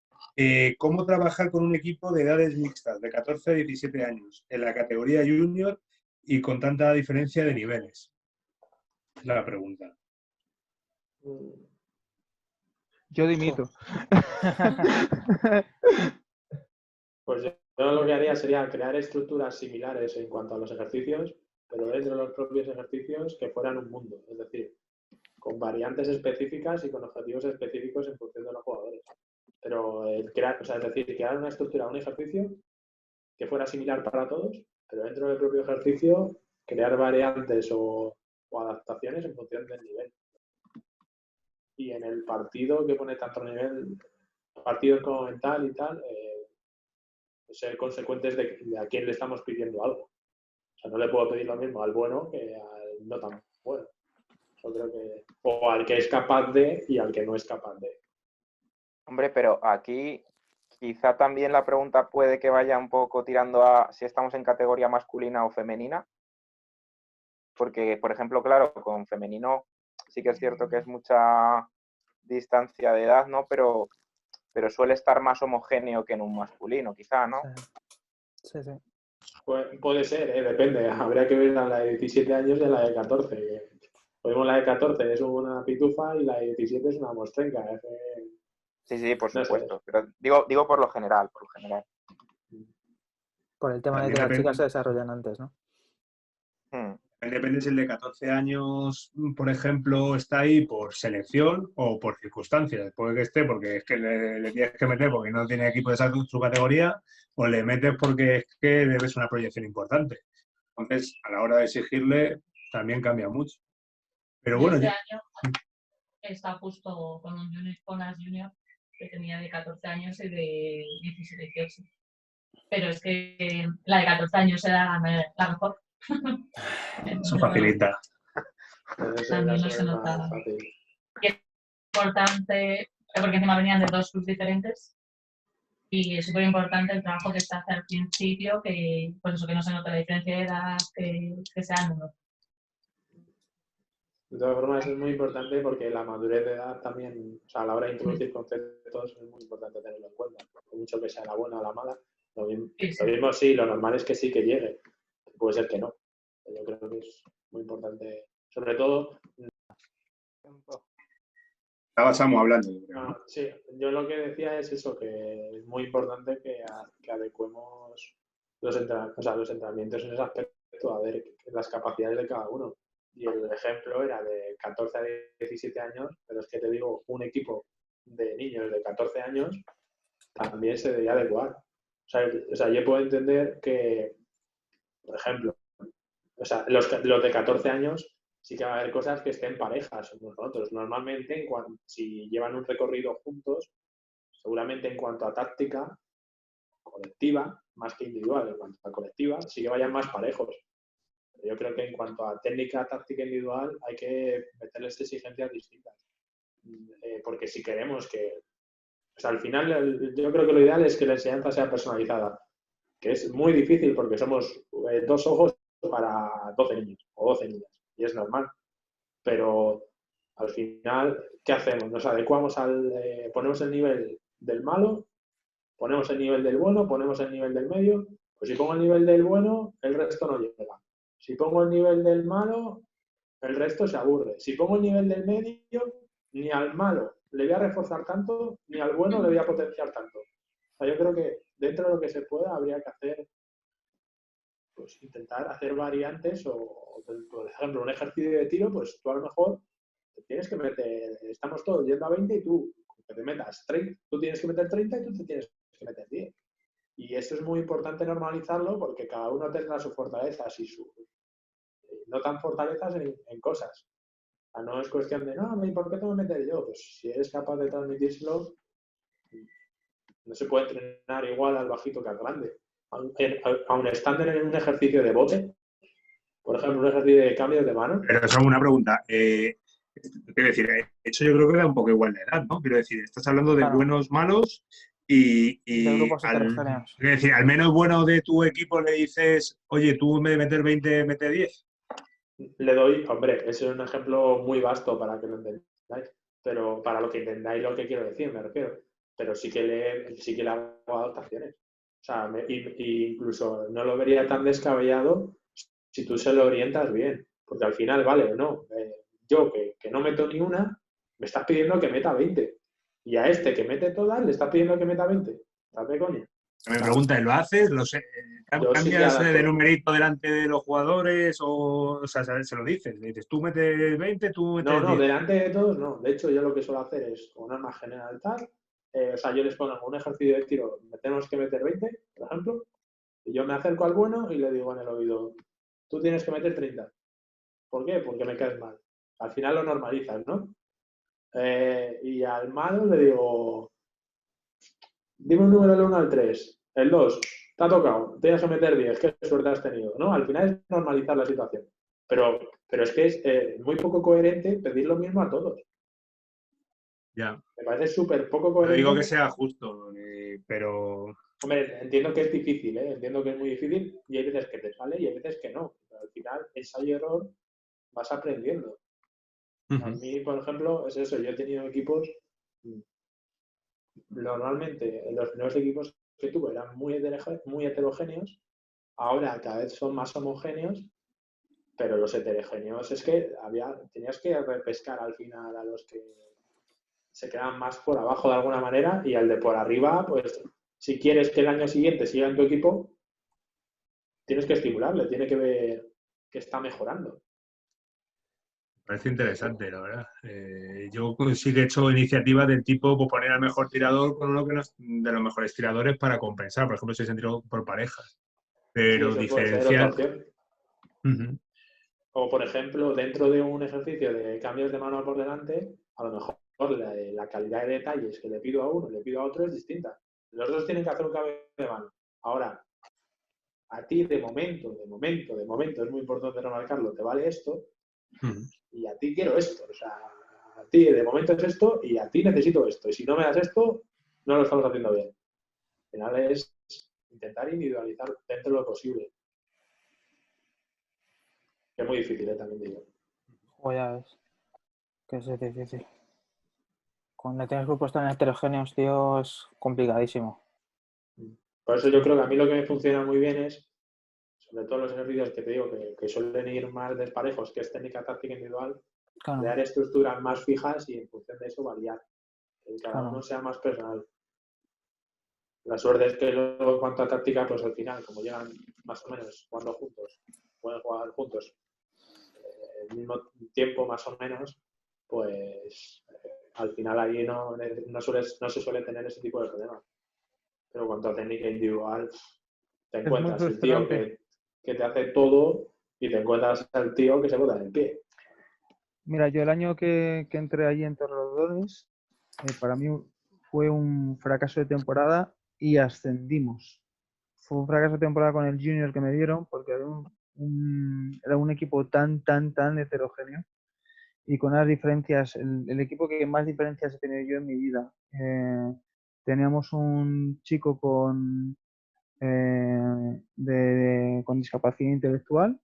¿Cómo trabajar con un equipo de edades mixtas, de 14 a 17 años, en la categoría junior y con tanta diferencia de niveles? Es la pregunta. Yo dimito. Pues yo lo que haría sería crear estructuras similares en cuanto a los ejercicios, pero dentro de los propios ejercicios que fueran un mundo, es decir, con variantes específicas y con objetivos específicos en función de los jugadores. Pero crear una estructura, un ejercicio que fuera similar para todos, pero dentro del propio ejercicio crear variantes o adaptaciones en función del nivel. Y en el partido que pone tanto nivel, partidos como mental y tal, ser consecuentes de a quién le estamos pidiendo algo. O sea, no le puedo pedir lo mismo al bueno que al no tan bueno. Yo creo que, o al que es capaz de y al que no es capaz de. Hombre, pero aquí quizá también la pregunta puede que vaya un poco tirando a si estamos en categoría masculina o femenina. Porque, por ejemplo, claro, con femenino sí que es cierto que es mucha distancia de edad, ¿no? Pero suele estar más homogéneo que en un masculino, quizá, ¿no? Sí. Puede ser, depende. Habría que ver a la de 17 años y a la de 14. Podemos la de 14 es una pitufa y la de 17 es una mostrenca. Sí, por no supuesto. Pero digo por lo general. Por el tema de que las chicas se desarrollan antes, ¿no? Depende si el de 14 años, por ejemplo, está ahí por selección o por circunstancias. Puede que esté porque es que le tienes que meter porque no tiene equipo de su categoría, o le metes porque es que debes una proyección importante. Entonces, a la hora de exigirle, también cambia mucho. Pero Yo bueno, este ya. año está justo con un junior, con las junior que tenía de 14 años y de 17, 18. Pero es que la de 14 años era la mejor. Eso facilita. También no se nota. Y es importante, porque encima venían de dos clubes diferentes, y es súper importante el trabajo que se hace al principio, que pues eso, que no se nota la diferencia de edad, que sea menor. De todas formas, es muy importante porque la madurez de edad también, o sea, a la hora de introducir conceptos es muy importante tenerlo en cuenta. Por mucho que sea la buena o la mala, lo mismo sí, lo normal es que sí que llegue. Puede ser que no. Yo creo que es muy importante. Sobre todo. Estaba Samu hablando. Sí, yo lo que decía es eso, que es muy importante que adecuemos los entrenamientos en ese aspecto, a ver las capacidades de cada uno. Y el ejemplo era de 14 a 17 años, pero es que te digo, un equipo de niños de 14 años también se debería adecuar. O sea, yo puedo entender que, por ejemplo, o sea, los de 14 años sí que va a haber cosas que estén parejas unos con otros. Normalmente, si llevan un recorrido juntos, seguramente en cuanto a táctica colectiva, más que individual, en cuanto a colectiva, sí que vayan más parejos. Yo creo que en cuanto a técnica, táctica individual, hay que meterles exigencias distintas. Porque si queremos que... O sea, al final, yo creo que lo ideal es que la enseñanza sea personalizada, que es muy difícil porque somos 2 ojos para 12 niños o 12 niñas, y es normal. Pero al final, ¿qué hacemos? Nos adecuamos ponemos el nivel del malo, ponemos el nivel del bueno, ponemos el nivel del medio. Pues si pongo el nivel del bueno, el resto no llega. Si pongo el nivel del malo, el resto se aburre. Si pongo el nivel del medio, ni al malo le voy a reforzar tanto, ni al bueno le voy a potenciar tanto. O sea, yo creo que dentro de lo que se pueda habría que hacer, pues intentar hacer variantes o, por ejemplo, un ejercicio de tiro, pues tú a lo mejor te tienes que meter, estamos todos yendo a 20 y tú que te metas 30, tú tienes que meter 30 y tú te tienes que meter 10. Y eso es muy importante normalizarlo porque cada uno tendrá sus fortalezas y sus no tan fortalezas en cosas. O sea, no es cuestión de, no, ¿por qué tengo que meter yo? Pues si eres capaz de transmitírselo, no se puede entrenar igual al bajito que al grande. Aun estando en un ejercicio de bote, por ejemplo, un ejercicio de cambio de mano. Pero eso es una pregunta. Quiero decir, eso yo creo que da un poco igual de edad, ¿no? Quiero decir, estás hablando de buenos, malos y de grupos heterogéneos. Quiero decir, al menos bueno de tu equipo le dices, oye, tú en vez de meter 20, mete 10. Le doy, hombre, ese es un ejemplo muy vasto para que lo entendáis, pero para lo que entendáis lo que quiero decir, me refiero. Pero sí que le hago adaptaciones. O sea, incluso no lo vería tan descabellado si tú se lo orientas bien. Porque al final, vale, no. Yo que no meto ni una, me estás pidiendo que meta 20. Y a este que mete todas, le estás pidiendo que meta 20. ¿Estás de coña? Me pregunta, ¿lo haces? ¿Cambias sí de numerito delante de los jugadores? O sea, se lo dices. Le dices, tú metes 20, tú metes 10. No, delante de todos no. De hecho, yo lo que suelo hacer es, con arma general tal, o sea, yo les pongo un ejercicio de tiro, tenemos que meter 20, por ejemplo, y yo me acerco al bueno y le digo en el oído, tú tienes que meter 30. ¿Por qué? Porque me caes mal. Al final lo normalizas, ¿no? Y al malo le digo, dime un número del 1 al 3. El 2, te ha tocado, tienes que meter 10, qué suerte has tenido, ¿no? Al final es normalizar la situación. Pero es que es muy poco coherente pedir lo mismo a todos. Ya. Me parece súper poco No coherente. digo que sea justo, pero... Hombre, entiendo que es difícil, ¿eh? Entiendo que es muy difícil y hay veces que te sale y hay veces que no. Pero al final, ensayo y error, vas aprendiendo. A mí, por ejemplo, es eso. Yo he tenido equipos, normalmente los primeros equipos que tuve eran muy heterogéneos. Ahora cada vez son más homogéneos, pero los heterogéneos es que tenías que repescar al final a los que se quedan más por abajo de alguna manera y al de por arriba, pues si quieres que el año siguiente siga en tu equipo, tienes que estimularle, tiene que ver que está mejorando. Parece interesante, la verdad. Yo sí que he hecho iniciativas del tipo pues, poner al mejor tirador con uno que no es de los mejores tiradores para compensar. Por ejemplo, si se han tirado por parejas. Sí, Pero eso puede ser otra diferenciar. opción. Ujú. O, por ejemplo, dentro de un ejercicio de cambios de mano por delante, a lo mejor la calidad de detalles que le pido a uno y le pido a otro es distinta. Los dos tienen que hacer un cambio de mano. Ahora, a ti de momento, es muy importante remarcarlo, te vale esto Ujú. y a ti quiero esto. O sea, a ti de momento es esto y a ti necesito esto. Y si no me das esto, no lo estamos haciendo bien. Al final es intentar individualizar dentro de lo posible. Que es muy difícil, también digo. O ya ves. Que es difícil. Cuando tienes grupos tan heterogéneos, tío, es complicadísimo. Por eso yo creo que a mí lo que me funciona muy bien es, sobre todo los ejercicios que te digo que suelen ir más desparejos, que es técnica táctica individual, Claro, crear estructuras más fijas y en función de eso variar. Que cada claro. uno sea más personal. La suerte es que luego en cuanto a táctica, pues al final, como llegan más o menos jugando juntos, pueden jugar juntos el mismo tiempo más o menos, pues al final ahí no se suele tener ese tipo de problemas. Pero en cuanto a técnica individual, te Es muy encuentras el tío frustrante. que te hace todo y te encuentras al tío que se bota en el pie. Mira, yo el año que entré allí en Torrelodones, para mí fue un fracaso de temporada y ascendimos. Fue un fracaso de temporada con el junior que me dieron porque era era un equipo tan heterogéneo y con unas diferencias, el equipo que más diferencias he tenido yo en mi vida. Teníamos un chico con discapacidad intelectual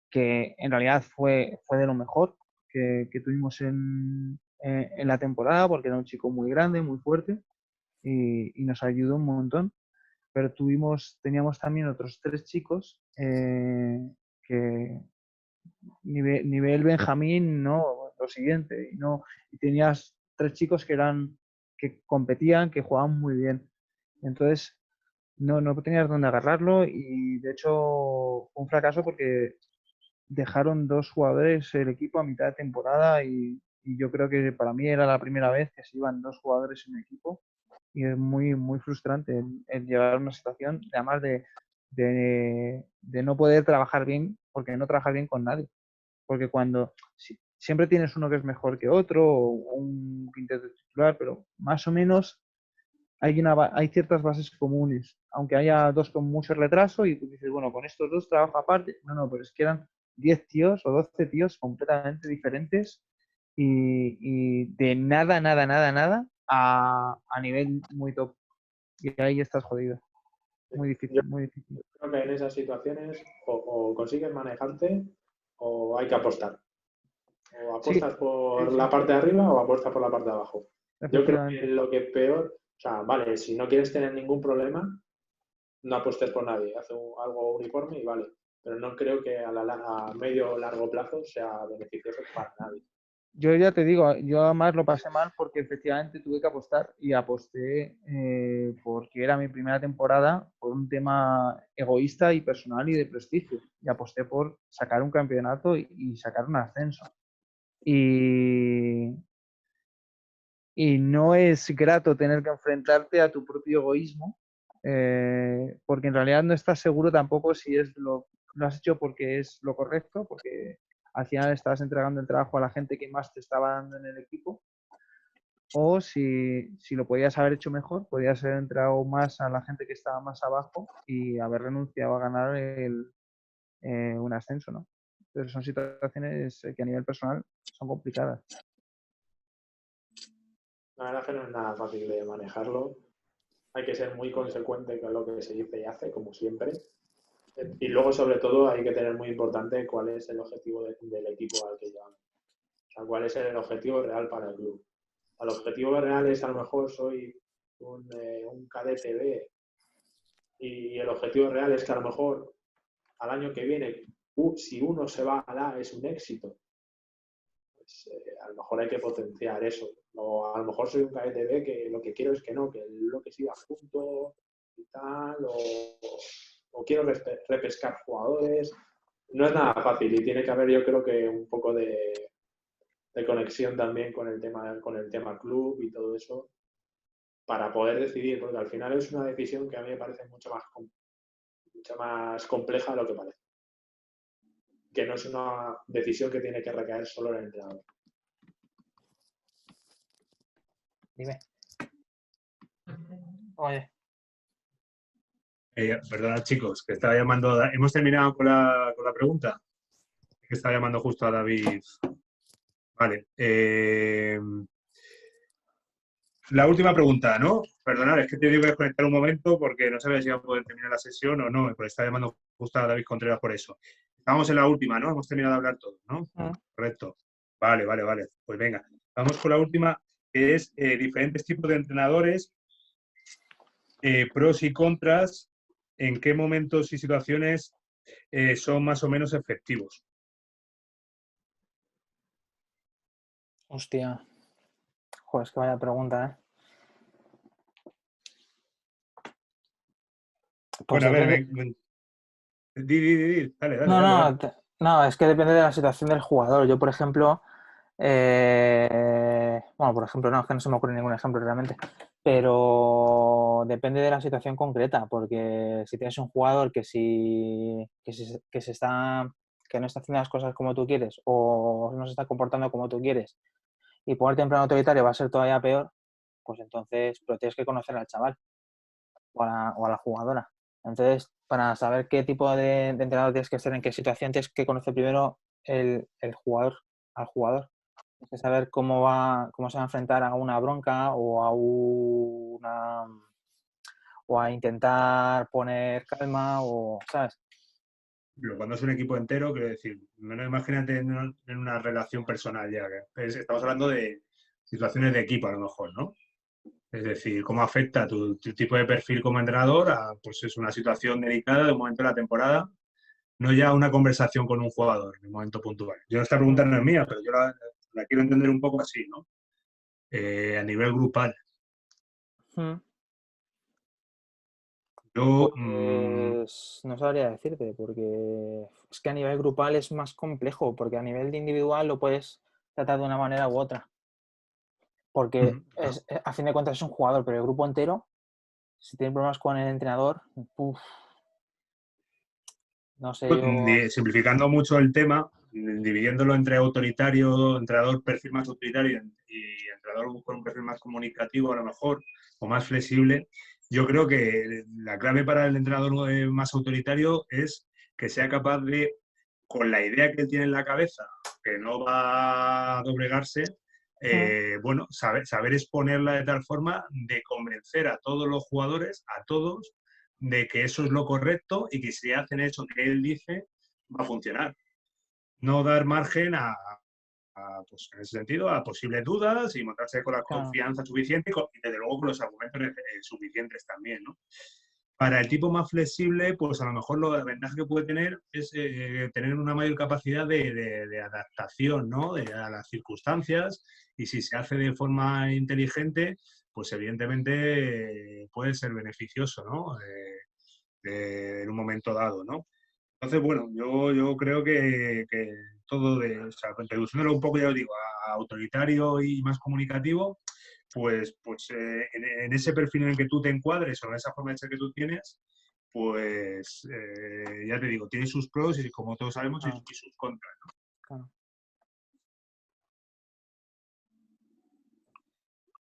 que en realidad fue de lo mejor que tuvimos en la temporada porque era un chico muy grande, muy fuerte y nos ayudó un montón. Pero teníamos también otros 3 chicos que nivel Benjamín, no, lo siguiente, y tenías 3 chicos que competían, que jugaban muy bien. Entonces, no tenías dónde agarrarlo y de hecho fue un fracaso porque dejaron 2 jugadores el equipo a mitad de temporada y yo creo que para mí era la primera vez que se iban 2 jugadores en un equipo y es muy frustrante el llegar a una situación, además de no poder trabajar bien, porque no trabajas bien con nadie. Porque siempre tienes uno que es mejor que otro o un quinteto titular, pero más o menos hay ciertas bases comunes, aunque haya 2 con mucho retraso y tú dices, bueno, con estos 2 trabajo aparte. No, pero es que eran 10 tíos o 12 tíos completamente diferentes y de nada a nivel muy top. Y ahí estás jodido. Muy Yo difícil, muy difícil. creo que en esas situaciones o consigues manejarte o hay que apostar. O Sí, apuestas por sí, la parte de arriba o apuestas por la parte de abajo. Yo creo que efectivamente. lo que peor, o sea, vale, si no quieres tener ningún problema, no apuestes por nadie, haz algo uniforme y vale. Pero no creo que a medio o largo plazo sea beneficioso para nadie. Yo ya te digo, yo además lo pasé mal porque efectivamente tuve que apostar y aposté porque era mi primera temporada por un tema egoísta y personal y de prestigio. Y aposté por sacar un campeonato y sacar un ascenso. Y, y no es grato tener que enfrentarte a tu propio egoísmo porque en realidad no estás seguro tampoco si lo has hecho porque es lo correcto, porque al final estabas entregando el trabajo a la gente que más te estaba dando en el equipo, o si lo podías haber hecho mejor, podías haber entregado más a la gente que estaba más abajo y haber renunciado a ganar un ascenso, ¿no? Pero son situaciones que a nivel personal son complicadas. La verdad es que no es nada fácil de manejarlo. Hay que ser muy consecuente con lo que se dice y hace, como siempre. Y luego, sobre todo, hay que tener muy importante cuál es el objetivo del equipo al que llevamos. O sea, cuál es el objetivo real para el club. El objetivo real es, a lo mejor, soy un cadete B y el objetivo real es que, a lo mejor, al año que viene, si uno se va a la es un éxito. Pues, a lo mejor hay que potenciar eso. O a lo mejor soy un cadete B que lo que quiero es que no, que lo que siga junto y tal, o quiero repescar jugadores. no es nada fácil y tiene que haber, yo creo que un poco de conexión también con el tema club y todo eso para poder decidir, porque al final es una decisión que a mí me parece mucho más compleja de lo que parece. Que no es una decisión que tiene que recaer solo en el entrenador. Dime. Oye. Perdona, chicos, que estaba llamando. ¿Hemos terminado con la pregunta? Que estaba llamando justo a David. Vale. La última pregunta, ¿no? Perdonad, es que te digo que desconectar un momento porque no sabía si iba a poder terminar la sesión o no, porque estaba llamando justo a David Contreras por eso. Estamos en la última, ¿no? Hemos terminado de hablar todos, ¿no? Correcto. Vale. Pues venga, vamos con la última, que es diferentes tipos de entrenadores, pros y contras, en qué momentos y situaciones son más o menos efectivos. Hostia. Joder, es que vaya pregunta, ¿eh? Pues Bueno, a ver, depende... dale. No, es que depende de la situación del jugador. Yo, por ejemplo, bueno, por ejemplo, no, es que no se me ocurre ningún ejemplo realmente, pero depende de la situación concreta, porque si tienes un jugador que no está haciendo las cosas como tú quieres o no se está comportando como tú quieres y ponerte en plan autoritario va a ser todavía peor, pues entonces pero tienes que conocer al chaval o a la jugadora. Entonces, para saber qué tipo de entrenador tienes que ser, en qué situación, tienes que conocer primero el jugador, al jugador. Tienes que saber cómo se va a enfrentar a una bronca o a intentar poner calma o, ¿sabes? Pero cuando es un equipo entero, quiero decir, imagínate en una relación personal ya. Estamos hablando de situaciones de equipo a lo mejor, ¿no? Es decir, cómo afecta tu tipo de perfil como entrenador a, pues es una situación delicada de un momento de la temporada, no ya una conversación con un jugador en un momento puntual. Yo esta pregunta no es mía, pero yo la quiero entender un poco así, ¿no? A nivel grupal. Yo... Pues no sabría decirte, porque es que a nivel grupal es más complejo, porque a nivel de individual lo puedes tratar de una manera u otra. Porque a fin de cuentas es un jugador, pero el grupo entero, si tiene problemas con el entrenador, no sé yo... Simplificando mucho el tema, dividiéndolo entre autoritario, entrenador perfil más autoritario y entrenador con un perfil más comunicativo a lo mejor, o más flexible, yo creo que la clave para el entrenador más autoritario es que sea capaz de, con la idea que él tiene en la cabeza, que no va a doblegarse, bueno, saber exponerla de tal forma de convencer a todos los jugadores, a todos, de que eso es lo correcto y que si hacen eso que él dice, va a funcionar. No dar margen pues en ese sentido, a posibles dudas y montarse con la confianza suficiente y desde luego con los argumentos suficientes también, ¿no? Para el tipo más flexible, pues a lo mejor la ventaja que puede tener es tener una mayor capacidad de adaptación, ¿no? A las circunstancias, y si se hace de forma inteligente, pues evidentemente puede ser beneficioso, ¿no? En un momento dado, ¿no? Entonces, bueno, yo creo que todo o sea, reduciéndolo un poco, ya os digo, a autoritario y más comunicativo, pues en ese perfil en el que tú te encuadres o en esa forma de ser que tú tienes, pues ya te digo, tiene sus pros y, como todos sabemos, y sus contras, ¿no? Claro.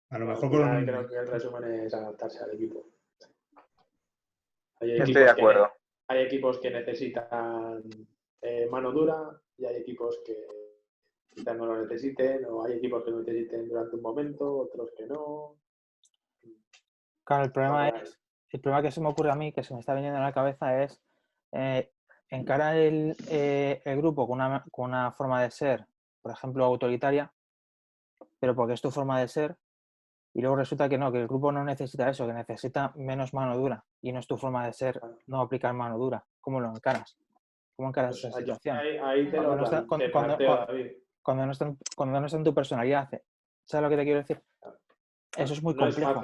A lo mejor creo que el resumen es adaptarse al equipo. Estoy de acuerdo. Hay equipos que necesitan mano dura y hay equipos que quizás no lo necesiten, o hay equipos que lo necesiten durante un momento, otros que no. Claro, el problema que se me ocurre a mí, que se me está viniendo a la cabeza, es encarar el grupo con una forma de ser, por ejemplo, autoritaria, pero porque es tu forma de ser, y luego resulta que no, que el grupo no necesita eso, que necesita menos mano dura, y no es tu forma de ser no aplicar mano dura. ¿Cómo lo encaras? ¿Cómo encaras esa situación? Ahí te planteo, David. Cuando no está en tu personalidad, ¿sabes lo que te quiero decir? Eso es muy complejo.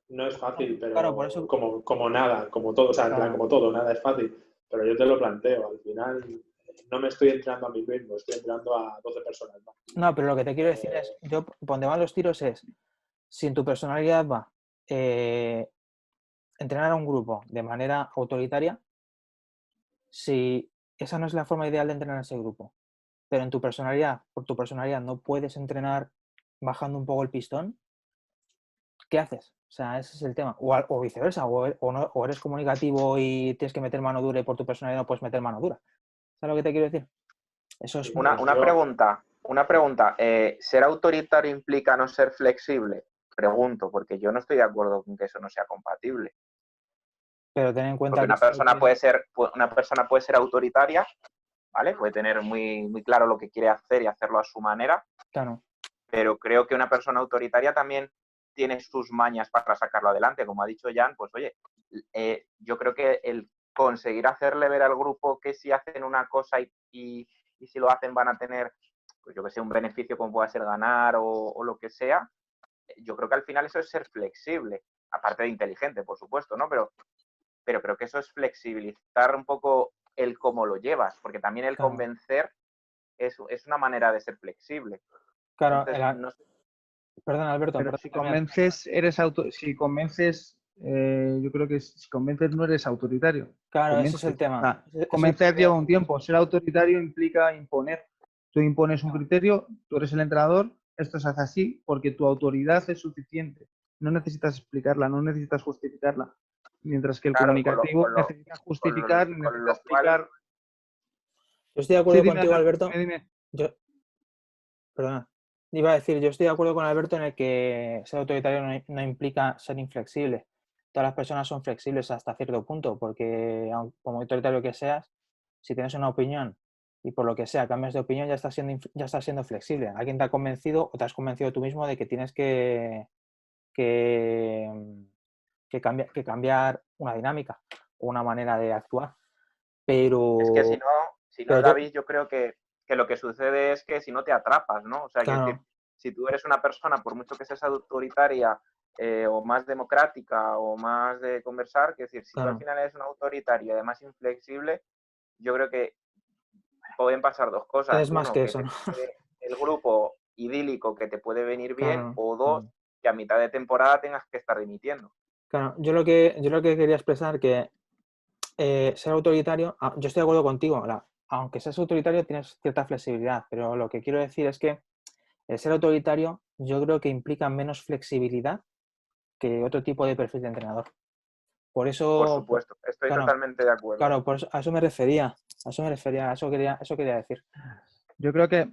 No es fácil, pero claro, por eso... como nada, como todo, o sea, claro. En plan, como todo, nada es fácil. Pero yo te lo planteo, al final no me estoy entrenando a mí mismo, estoy entrenando a 12 personas más. No, pero lo que te quiero decir es, yo, por donde van los tiros es, si en tu personalidad va entrenar a un grupo de manera autoritaria, si esa no es la forma ideal de entrenar a ese grupo, pero en tu personalidad, por tu personalidad no puedes entrenar bajando un poco el pistón, ¿qué haces? O sea, ese es el tema. O viceversa, o eres comunicativo y tienes que meter mano dura y por tu personalidad no puedes meter mano dura. ¿Sabes lo que te quiero decir? Eso es... Una pregunta. ¿Ser autoritario implica no ser flexible? Pregunto, porque yo no estoy de acuerdo con que eso no sea compatible. Pero ten en cuenta Porque una persona puede ser autoritaria, ¿vale? Puede tener muy, muy claro lo que quiere hacer y hacerlo a su manera. Claro. Pero creo que una persona autoritaria también tiene sus mañas para sacarlo adelante. Como ha dicho Jan, pues oye, yo creo que el conseguir hacerle ver al grupo que si hacen una cosa y si lo hacen van a tener, pues yo que sé, un beneficio como pueda ser ganar o lo que sea, yo creo que al final eso es ser flexible, aparte de inteligente, por supuesto, ¿no? Pero creo que eso es flexibilizar un poco el cómo lo llevas, porque también el convencer es una manera de ser flexible. Claro, entonces, no sé. Perdón, Alberto. Pero si convences, yo creo que si convences no eres autoritario. Claro, ese es el tema. Convencer lleva un tiempo. Ser autoritario implica imponer. Tú impones un criterio, tú eres el entrenador, esto se hace así porque tu autoridad es suficiente. No necesitas explicarla, no necesitas justificarla. Mientras que el comunicativo necesita justificar, necesita explicar. Yo estoy de acuerdo Sí, contigo, Alberto. Dime. Perdona. Iba a decir, yo estoy de acuerdo con Alberto en el que ser autoritario no implica ser inflexible. Todas las personas son flexibles hasta cierto punto, porque como autoritario que seas, si tienes una opinión y por lo que sea cambias de opinión, ya estás siendo flexible. Alguien te ha convencido o te has convencido tú mismo de que tienes que cambiar una dinámica o una manera de actuar. Pero... Es que si no, David, yo creo que lo que sucede es que si no te atrapas, ¿no? O sea, claro. que si tú eres una persona, por mucho que seas autoritaria o más democrática o más de conversar, que decir, si tú al final eres un autoritario y además inflexible, yo creo que pueden pasar dos cosas. Es más que eso, ¿no? El grupo idílico que te puede venir bien, o dos, que a mitad de temporada tengas que estar dimitiendo. Claro, yo lo que quería expresar que ser autoritario, yo estoy de acuerdo contigo, aunque seas autoritario tienes cierta flexibilidad, pero lo que quiero decir es que el ser autoritario yo creo que implica menos flexibilidad que otro tipo de perfil de entrenador. Por eso... Por supuesto, estoy totalmente de acuerdo. Claro, a eso me refería, a eso quería decir. Yo creo que,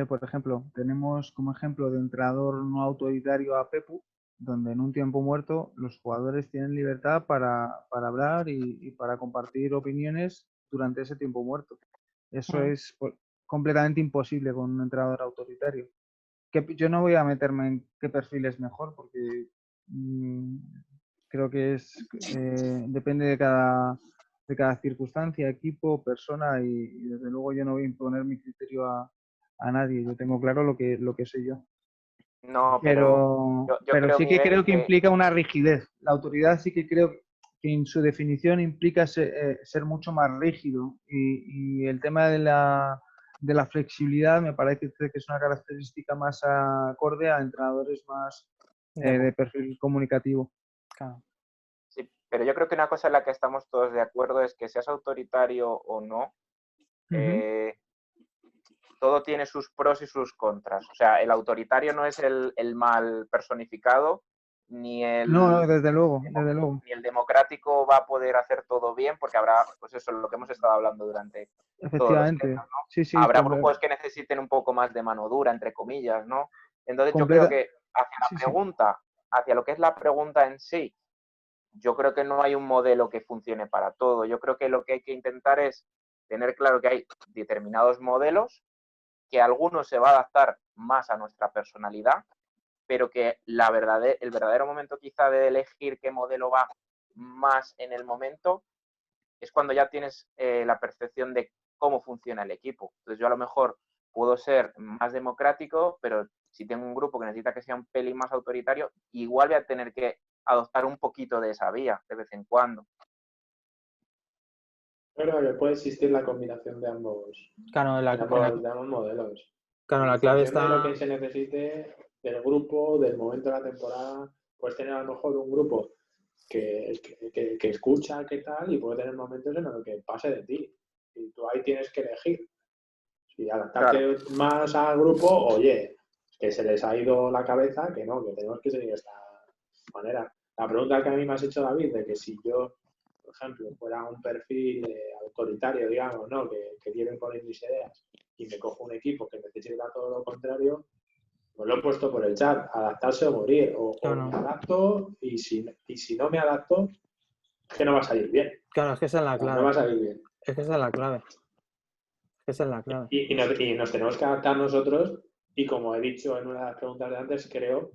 por ejemplo, tenemos como ejemplo de entrenador no autoritario a Pepu, donde en un tiempo muerto los jugadores tienen libertad para hablar y para compartir opiniones durante ese tiempo muerto. Eso es completamente imposible con un entrenador autoritario. Que yo no voy a meterme en qué perfil es mejor, porque creo que depende de cada circunstancia, equipo, persona y desde luego yo no voy a imponer mi criterio a nadie. Yo tengo claro lo que soy yo. No, pero creo, sí que Miguel, creo que implica una rigidez. La autoridad sí que creo que en su definición implica ser mucho más rígido y el tema de la flexibilidad me parece que es una característica más acorde a entrenadores más de perfil comunicativo. Claro. Sí, pero yo creo que una cosa en la que estamos todos de acuerdo es que seas autoritario o no, todo tiene sus pros y sus contras. O sea, el autoritario no es el mal personificado, ni el... No, desde luego. Ni el democrático va a poder hacer todo bien, porque habrá, pues eso, lo que hemos estado hablando durante todos los temas, ¿no? Sí, habrá grupos que necesiten un poco más de mano dura, entre comillas, ¿no? Entonces yo creo que hacia lo que es la pregunta en sí, yo creo que no hay un modelo que funcione para todo. Yo creo que lo que hay que intentar es tener claro que hay determinados modelos, que algunos se va a adaptar más a nuestra personalidad, pero que el verdadero momento quizá de elegir qué modelo va más en el momento es cuando ya tienes la percepción de cómo funciona el equipo. Entonces yo a lo mejor puedo ser más democrático, pero si tengo un grupo que necesita que sea un pelín más autoritario, igual voy a tener que adoptar un poquito de esa vía de vez en cuando. Creo que puede existir la combinación de ambos, Claro, de ambos modelos. claro, la En clave función de lo que está. se necesite, del grupo, del momento de la temporada. Puedes tener a lo mejor un grupo que escucha, qué tal, y puede tener momentos en los que pase de ti. Y tú ahí tienes que elegir. Si adaptarte más al grupo, oye, que se les ha ido la cabeza, que no, que tenemos que seguir de esta manera. La pregunta que a mí me has hecho, David, de que si yo, por ejemplo, fuera un perfil autoritario, digamos, ¿no? Que quiero imponer mis ideas y me cojo un equipo que necesita todo lo contrario, pues lo he puesto por el chat, adaptarse o morir. O me adapto y si no me adapto, es que no va a salir bien. Claro, es que esa es la clave. No va a salir bien. Es que esa es la clave. Esa es la clave. Y nos tenemos que adaptar nosotros y como he dicho en una de las preguntas de antes, creo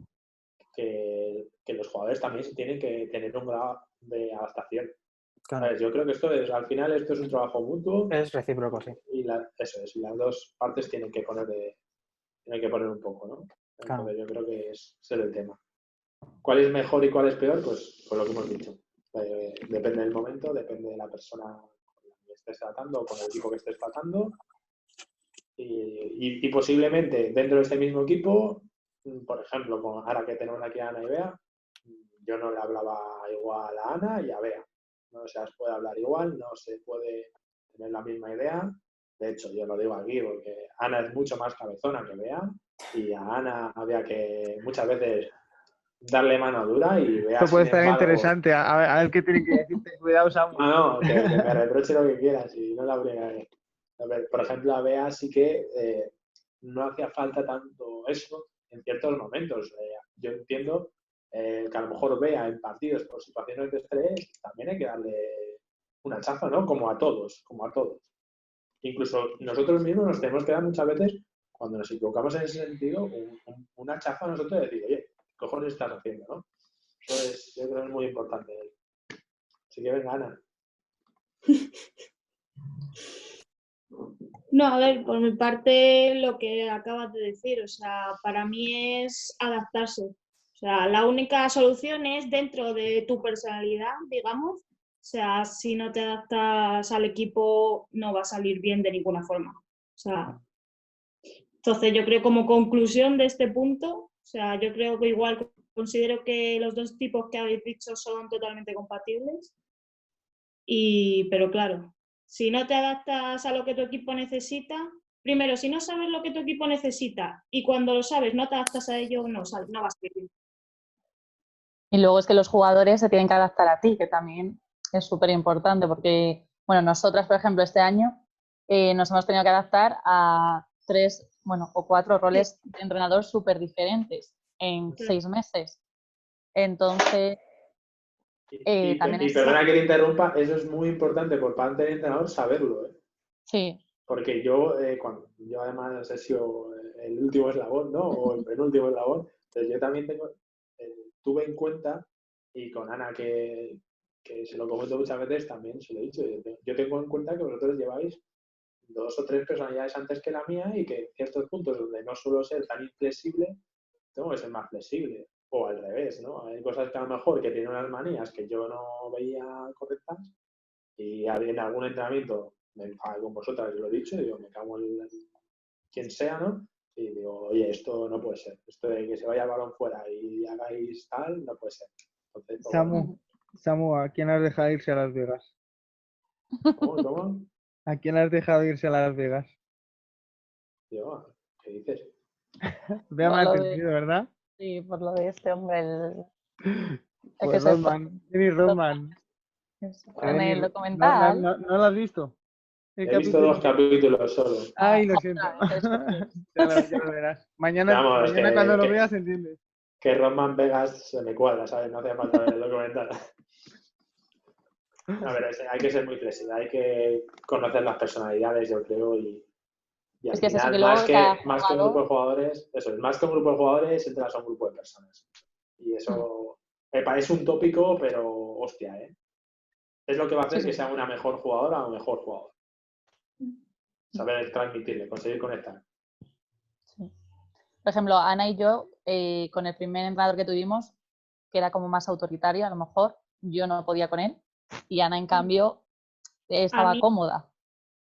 que los jugadores también tienen que tener un grado de adaptación. Claro. ¿Sabes? Yo creo que al final esto es un trabajo mutuo. Es recíproco, sí. Y eso es, y las dos partes tienen que poner un poco, ¿no? Claro. Entonces yo creo que es el tema. ¿Cuál es mejor y cuál es peor? Pues lo que hemos dicho. Depende del momento, depende de la persona con la que estés tratando o con el equipo que estés tratando. Y posiblemente dentro de este mismo equipo, por ejemplo, ahora que tenemos aquí a Ana y Bea, yo no le hablaba igual a Ana y a Bea. No se las puede hablar igual, no se puede tener la misma idea. De hecho, yo lo digo aquí porque Ana es mucho más cabezona que Bea y a Ana había que muchas veces darle mano dura y Bea, Esto puede sin estar embargo, interesante. A ver qué tienen que decirte. Cuidado, Samu. No, que me reproche lo que quieras y no la bregaré. A ver, por ejemplo, a Bea sí que no hacía falta tanto eso en ciertos momentos. Yo entiendo que a lo mejor Bea en partidos por situaciones de estrés también hay que darle un hachazo, ¿no? Como a todos. Incluso nosotros mismos nos tenemos que dar muchas veces, cuando nos equivocamos en ese sentido, un hachazo a nosotros de decir, oye, ¿qué cojones estás haciendo, no? Eso yo creo que es muy importante. Así que venga, Ana. No, a ver, por mi parte lo que acabas de decir, o sea, para mí es adaptarse. O sea, la única solución es dentro de tu personalidad, digamos. O sea, si no te adaptas al equipo no va a salir bien de ninguna forma. O sea, entonces yo creo como conclusión de este punto, o sea, yo creo que igual considero que los dos tipos que habéis dicho son totalmente compatibles. Pero claro, si no te adaptas a lo que tu equipo necesita, primero, si no sabes lo que tu equipo necesita y cuando lo sabes no te adaptas a ello, no vas a vivir. Y luego es que los jugadores se tienen que adaptar a ti, que también es súper importante porque, bueno, nosotras, por ejemplo, este año nos hemos tenido que adaptar a 3, o 4 roles de entrenador súper diferentes en 6 meses. Entonces, también perdona que te interrumpa, eso es muy importante por parte del entrenador saberlo. Sí. Porque yo además he sido el último eslabón, ¿no? O el penúltimo eslabón. Entonces yo también tuve en cuenta, y con Ana que se lo comento muchas veces también se lo he dicho, yo tengo en cuenta que vosotros lleváis 2 o 3 personalidades antes que la mía y que en ciertos puntos donde no suelo ser tan inflexible, tengo que ser más flexible. O al revés, ¿no? Hay cosas que a lo mejor que tienen unas manías que yo no veía correctas y en algún entrenamiento me enfado con vosotras, lo he dicho, y digo, me cago en quien sea, ¿no? Y digo, oye, esto no puede ser. Esto de que se vaya el balón fuera y hagáis tal, no puede ser. Entonces, Samu, ¿a quién has dejado irse a Las Vegas? ¿Cómo? ¿A quién has dejado irse a Las Vegas? Digo, ¿qué dices? Bea me ha entendido, ¿verdad? Sí, por lo de este hombre, Pues Rodman, Dennis Rodman. En el documental. ¿No lo has visto? He visto 2 capítulos solo. Ay, lo siento. Ya lo verás. Mañana cuando lo veas entiendes. Que Rodman Vegas se me cuadra, ¿sabes? No hace falta ver el documental. A ver, hay que ser muy flexible, hay que conocer las personalidades, yo creo, y al final, más que un grupo de jugadores, más que un grupo de jugadores, entras a un grupo de personas. Y eso me parece un tópico, pero hostia, ¿eh? Es lo que va a hacer que sea una mejor jugadora o mejor jugador. Saber transmitirle, conseguir conectar. Sí. Por ejemplo, Ana y yo, con el primer entrenador que tuvimos, que era como más autoritario, a lo mejor, yo no podía con él. Y Ana, en cambio, estaba mí- cómoda.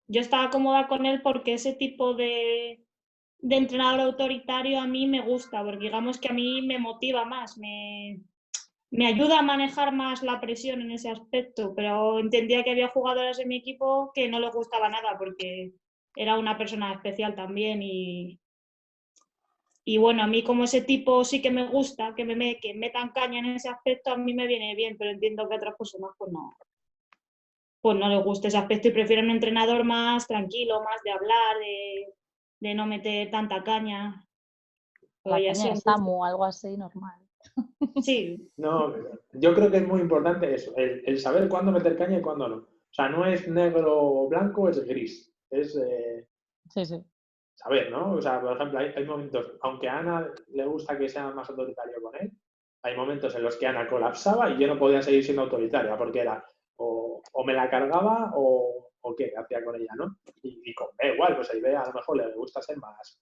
Yo estaba cómoda con él porque ese tipo de entrenador autoritario a mí me gusta, porque digamos que a mí me motiva más, me ayuda a manejar más la presión en ese aspecto, pero entendía que había jugadoras en mi equipo que no les gustaba nada porque era una persona especial también y bueno, a mí como ese tipo sí que me gusta, que metan caña en ese aspecto, a mí me viene bien, pero entiendo que a otras personas pues no les gusta ese aspecto y prefieren un entrenador más tranquilo, más de hablar, de no meter tanta caña. La Oye, caña de eso, Samu, algo así normal. sí, No, yo creo que es muy importante eso, el saber cuándo meter caña y cuándo no. O sea, no es negro o blanco, es gris. Es Sí, sí. saber, ¿no? O sea, por ejemplo, hay momentos, aunque a Ana le gusta que sea más autoritario con él, hay momentos en los que Ana colapsaba y yo no podía seguir siendo autoritaria porque era o me la cargaba o qué hacía con ella, ¿no? Y con B igual, pues ahí B a lo mejor le gusta ser más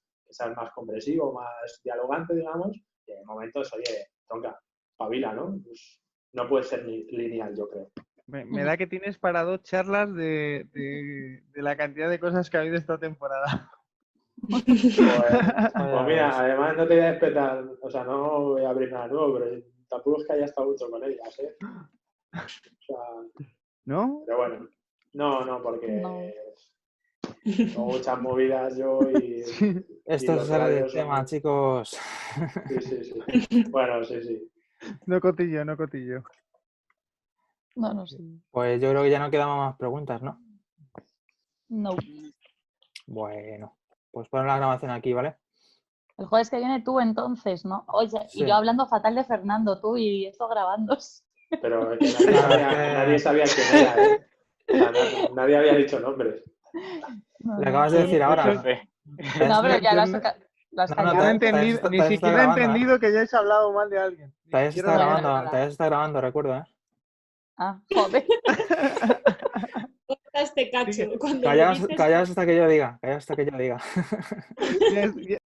compresivo, más dialogante, digamos, y en momentos, oye, tronca, pabila, ¿no? Pues no puede ser lineal, yo creo. Me da que tienes para 2 charlas de la cantidad de cosas que ha habido esta temporada. Pues mira, además no te voy a despertar, o sea, no voy a abrir nada nuevo, pero tampoco es que haya estado mucho con ellas, ¿eh? O sea, ¿No? pero bueno, no, porque No. con muchas movidas yo y Esto los sale del horarios son- tema, chicos. Sí. Bueno, sí. No cotillo, no cotillo. No, no sé. Pues yo creo que ya no quedan más preguntas, ¿no? No. Bueno, pues pon la grabación aquí, ¿vale? El jueves que viene tú entonces, ¿no? Oye, Sí. y yo hablando fatal de Fernando, tú y esto grabando. Pero es que nadie sabía quién era, ¿eh? O sea, nadie había dicho nombres. No, Le acabas de decir ahora. Mucha fe. No, pero ya Yo lo has no- lo has No, no, Ya no he callado. entendido, te ni has siquiera he grabando, ¿eh? entendido que hayáis hablado mal de alguien. Ni Todavía se siquiera está lo he Bueno, grabando, entendido. todavía se está grabando, recuerda, ¿eh? Ah, joder. corta este cacho. Sigue. Cuando lo dices, Callaos hasta que yo diga, callaos hasta que yo diga. Ya-